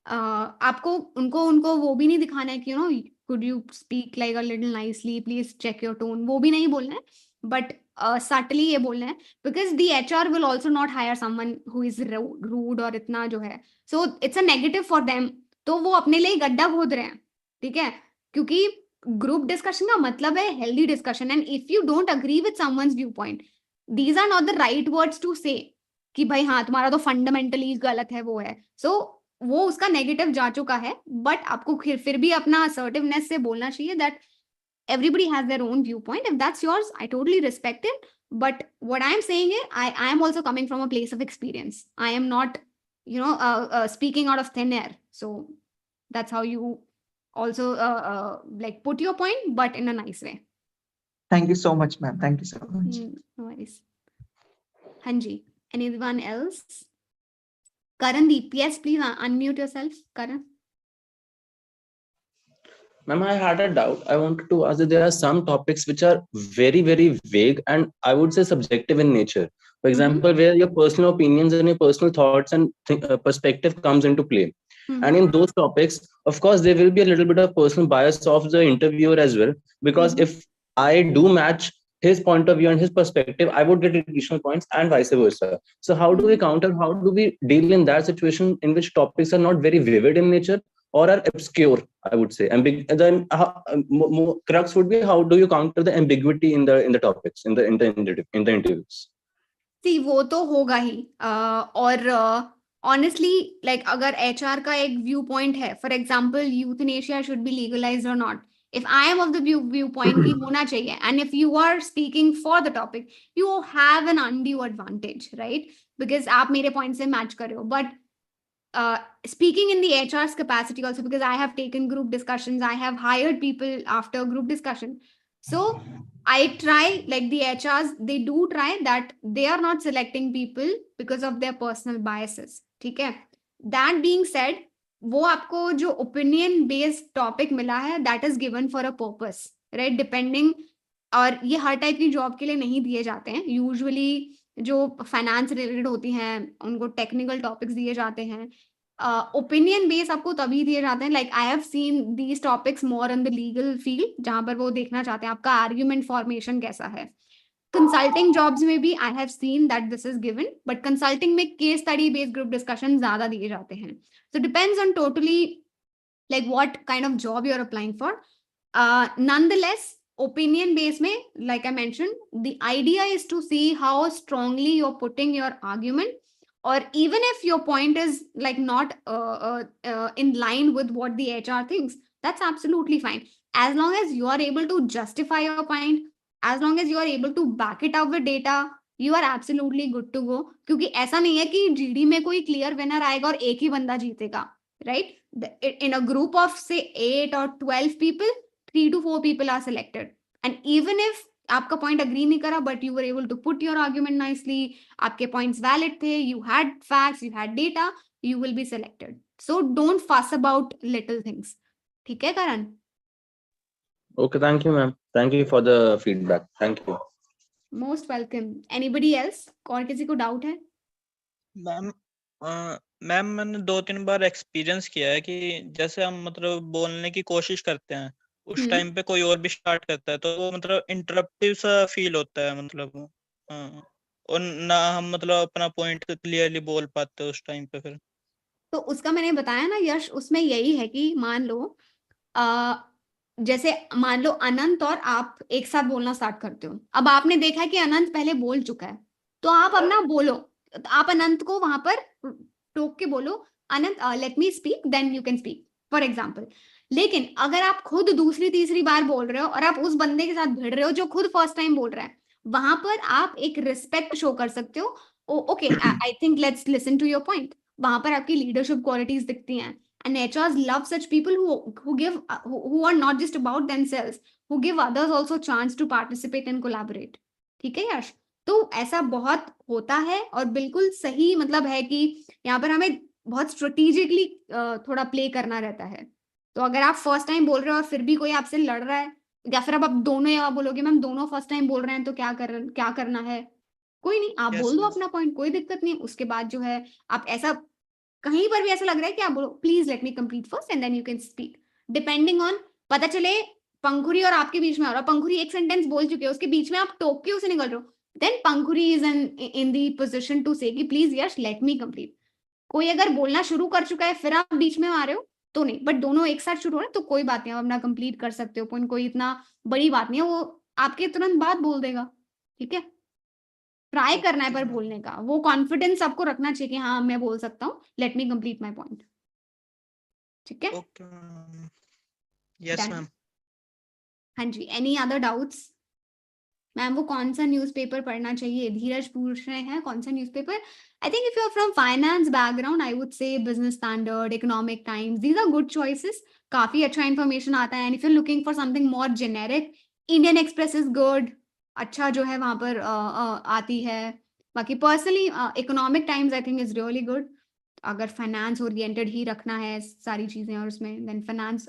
आपको उनको वो भी नहीं दिखाना है कि could you speak like a little nicely, please check your tone, वो भी नहीं बोलना है, but subtly ये बोलना है, because the HR will also not hire someone who is rude और इतना जो है. So it's a negative for them. तो वो अपने लिए गड्ढा खोद रहे हैं, ठीक है, क्योंकि ग्रुप डिस्कशन का मतलब है healthy discussion. And if you don't agree with someone's view point, these are not the right words to say कि भाई हाँ तुम्हारा तो फंडामेंटली गलत है, वो है. सो वो उसका नेगेटिव जा चुका है, बट आपको फिर भी अपना असर्टिवनेस से बोलना चाहिए that everybody has their own viewpoint. If that's yours, I totally respect it. But what I'm saying is, I am also coming from a place of experience. I am not speaking out of thin air. So that's how you also like put your point, but in a nice way. Thank you so much, ma'am. Thank you so much. No worries. Hanji, anyone else? Karandeep, yes, please unmute yourself. Karan. Ma'am, I had a doubt. I wanted to ask that there are some topics which are very, very vague and I would say subjective in nature. For example, where your personal opinions and your personal thoughts and perspective comes into play. And in those topics, of course, there will be a little bit of personal bias of the interviewer as well. Because if I do match his point of view and his perspective, I would get additional points and vice versa. So how do we counter, how do we deal in that situation in which topics are not very vivid in nature, or are obscure, I would say. Then crux would be, how do you counter the ambiguity in the topics, in the interviews? See, वो तो होगा ही और honestly, like अगर HR का एक viewpoint है, for example, euthanasia should be legalized or not. If I am of the viewpoint कि होना चाहिए, and if you are speaking for the topic, you have an undue advantage, right? Because आप मेरे point से match कर रहे हो. But speaking in the HR's capacity also, because I have taken group discussions, I have hired people after group discussion. So I try, like the HRs, they do try that they are not selecting people because of their personal biases. ठीक है? That being said, वो आपको जो opinion based topic मिला है, that is given for a purpose, right? Depending, और ये हर type की जॉब के लिए नहीं दिए जाते हैं. यूजुअली जो फाइनेंस रिलेटेड होती हैं उनको टेक्निकल टॉपिक्स दिए जाते हैं. ओपिनियन बेस आपको तभी दिए जाते हैं, like I have seen these topics more in the legal field, जहां पर वो देखना चाहते हैं आपका आर्ग्यूमेंट फॉर्मेशन कैसा है. कंसल्टिंग जॉब्स में भी I have seen that this is given, but consulting में case study based group discussion ज्यादा दिए जाते हैं. So depends on totally like what kind of job you're applying for. Nonetheless, opinion based mein, like I mentioned, the idea is to see how strongly you're putting your argument, or even if your point is like not in line with what the HR thinks, that's absolutely fine. As long as you are able to justify your point, as long as you are able to back it up with data, you are absolutely good to go. क्योंकि ऐसा नहीं है कि GD में कोई clear winner आएगा और एक ही बंदा जीतेगा, right? In a group of say 8 or 12 people, 3 to 4 people are selected, and even if आपका point agree नहीं करा, but you were able to put your argument nicely, आपके points valid थे, you had facts, you had data, you will be selected. So don't fuss about little things. ठीक है करण? Okay, thank you ma'am, thank you for the feedback, thank you. Most welcome. Anybody else? और किसी को doubt है? Ma'am मैंने 2-3 बार experience किया है कि जैसे हम मतलब बोलने की कोशिश करते हैं, उस टाइम पे कोई और भी स्टार्ट करता है, तो वो मतलब इंटरप्टिव सा फील होता है, मतलब और ना हम मतलब अपना पॉइंट क्लियरली बोल पाते उस टाइम पे. फिर तो उसका मैंने बताया ना यश, उसमें यही है कि मान लो जैसे मान लो अनंत और आप एक साथ बोलना स्टार्ट करते हो. अब आपने देखा है कि अनंत पहले बोल चुका है, तो आप अपना बोलो. आप अनंत को वहां पर टोक के बोलो, Anant let me speak, then you can speak, for example. लेकिन अगर आप खुद दूसरी तीसरी बार बोल रहे हो और आप उस बंदे के साथ भिड़ रहे हो जो खुद फर्स्ट टाइम बोल रहा है, वहां पर आप एक रिस्पेक्ट शो कर सकते हो. Okay, I think let's listen to your point. वहां पर आपकी लीडरशिप क्वालिटीज दिखती हैं. And HRs love such people who are not just about themselves, who give others also chance to participate and collaborate. ठीक है यश? तो ऐसा बहुत होता है और बिल्कुल सही मतलब है कि यहाँ पर हमें बहुत स्ट्रेटेजिकली थोड़ा प्ले करना रहता है. तो अगर आप फर्स्ट टाइम बोल रहे हो और फिर भी कोई आपसे लड़ रहा है, या फिर अब आप दोनों या बोलोगे मैम दोनों फर्स्ट टाइम बोल रहे हैं तो क्या करना है, कोई नहीं, आप बोल दो अपना पॉइंट, कोई दिक्कत नहीं. उसके बाद जो है आप ऐसा कहीं पर भी ऐसा लग रहा है कि आप बोलो please let me complete first and then you can speak, depending on. पता चले पंखुरी और आपके बीच में हो रहा, पंखुरी एक सेंटेंस बोल चुके हो, उसके बीच में आप टोक के उसे निकल रहे हो, then Pankhuri is in the position to say कि please Yash let me complete. कोई अगर बोलना शुरू कर चुका है फिर आप बीच में आ रहे हो तो नहीं, बट दोनों एक साथ शुरू हो रहे तो कोई बात नहीं, आप अपना कंप्लीट कर सकते हो पॉइंट, कोई इतना बड़ी बात नहीं है, वो आपके तुरंत बाद बोल देगा. ठीक है, ट्राई करना है पर बोलने का, वो कॉन्फिडेंस आपको रखना चाहिए कि हाँ मैं बोल सकता हूँ, late me complete my point. ठीक है, ओके यस मैम. हाँ जी, एनी अदर डाउट्स? मैम वो कौन सा न्यूज़पेपर पढ़ना चाहिए, धीरज पूछ रहे हैं कौन सा newspaper. I think if you are from finance background, I would say Business Standard, Economic Times, these are good choices. काफी अच्छा इन्फॉर्मेशन आता है. And if you are looking for something more generic, Indian Express is good, अच्छा जो है वहां पर आती है. बाकी personally Economic Times I think is really good. अगर फाइनेंस ओरिएंटेड ही रखना है सारी चीजें और उसमें, then finance.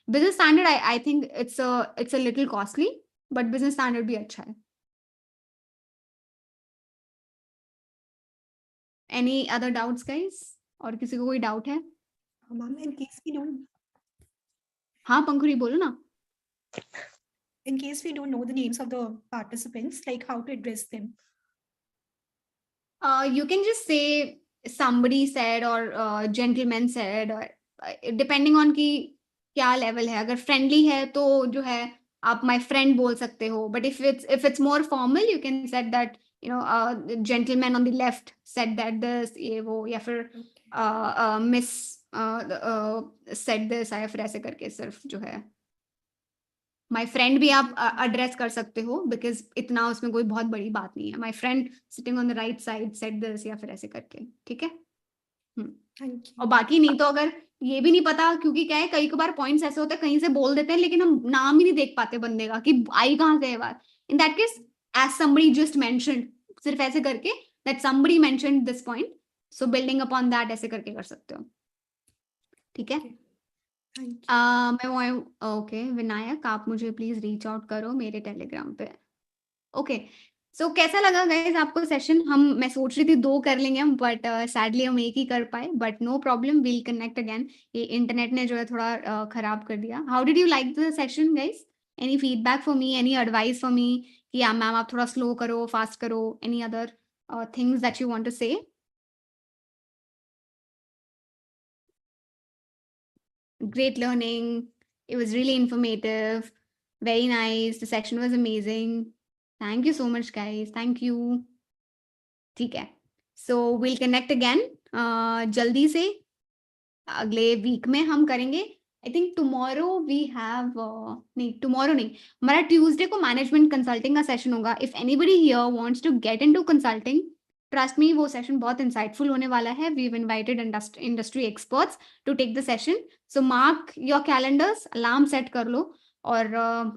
Business Standard I think it's a little costly, but Business Standard भी अच्छा है. Any other doubts guys? और किसी को कोई डाउट है? Ma'am in case we don't, हाँ पंखुरी बोलो ना. in case we don't know the names of the participants, like how to address them. You can just say somebody said or gentleman said, or depending on कि क्या level है. अगर friendly है तो जो है आप माय फ्रेंड बोल सकते हो, but if it's more formal you can set that gentleman on the left set that this, ये वो, या फिर मिस सेट दिस, या फिर ऐसे करके सिर्फ जो है माय फ्रेंड भी आप एड्रेस कर सकते हो, बिकॉज इतना उसमें कोई बहुत बड़ी बात नहीं है. My friend sitting on the right side set this, या फिर ऐसे करके. ठीक है. और बाकी नहीं तो अगर ये भी नहीं पता, क्योंकि क्या है कई बार पॉइंट्स ऐसे होते हैं कहीं से बोल देते हैं लेकिन हम नाम ही नहीं देख पाते बंदे का कि आई कहाँ से है बात. In that case as somebody just mentioned, सिर्फ ऐसे करके that somebody mentioned this point, so building upon that ऐसे करके कर सकते हो. ठीक है. मैं ओके विनायक, आप मुझे प्लीज रीच आउट करो मेरे टेलीग्राम पे. ओके. सो कैसा लगा गाइज आपको सेशन? मैं सोच रही थी 2 कर लेंगे हम, बट सैडली हम 1 ही कर पाए, but no problem, we'll connect again. ये इंटरनेट ने जो है थोड़ा खराब कर दिया. How did you like the session guys? Any feedback for me, any advice for me कि मैम आप थोड़ा स्लो करो, फास्ट करो, any other things that you want to say? Great learning. It was really informative. Very nice. The session was amazing. Thank you so much, guys. Thank you. ठीक है. So we'll connect again. जल्दी से अगले week में हम करेंगे. I think tomorrow we have नहीं, tomorrow नहीं, हमारा ट्यूसडे को मैनेजमेंट कंसल्टिंग का सेशन होगा. If anybody here wants to get into consulting, trust me वो सेशन बहुत इंसाइटफुल होने वाला है. We have invited industry experts to take the session. So mark your calendars, alarm set कर लो और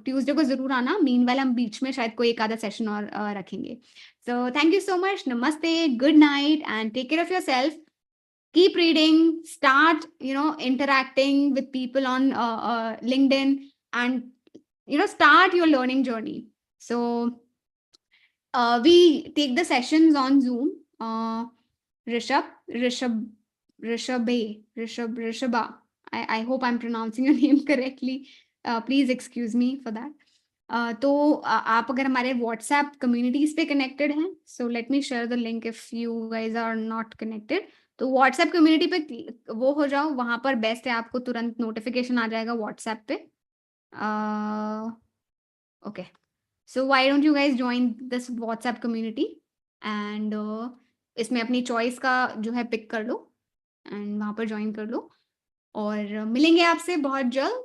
ट्यूसडे को जरूर आना. मीनवाइल हम बीच में शायद कोई एक आधा सेशन और रखेंगे. So thank you so much. नमस्ते, good night and take care of yourself. Keep reading, start interacting with people on LinkedIn, and start your learning journey. So we take the sessions on Zoom. Rishabha, I hope I'm pronouncing your name correctly. Please excuse me for that. तो आप अगर हमारे WhatsApp communities पे connected हैं, so let me share the link if you guys are not connected. तो WhatsApp community पे वो हो जाओ, वहां पर बेस्ट है, आपको तुरंत नोटिफिकेशन आ जाएगा WhatsApp पे. Okay. So why don't you guys join this WhatsApp community and इसमें अपनी चॉइस का जो है पिक कर लो एंड वहां पर ज्वाइन कर लो. और मिलेंगे आपसे बहुत जल्द.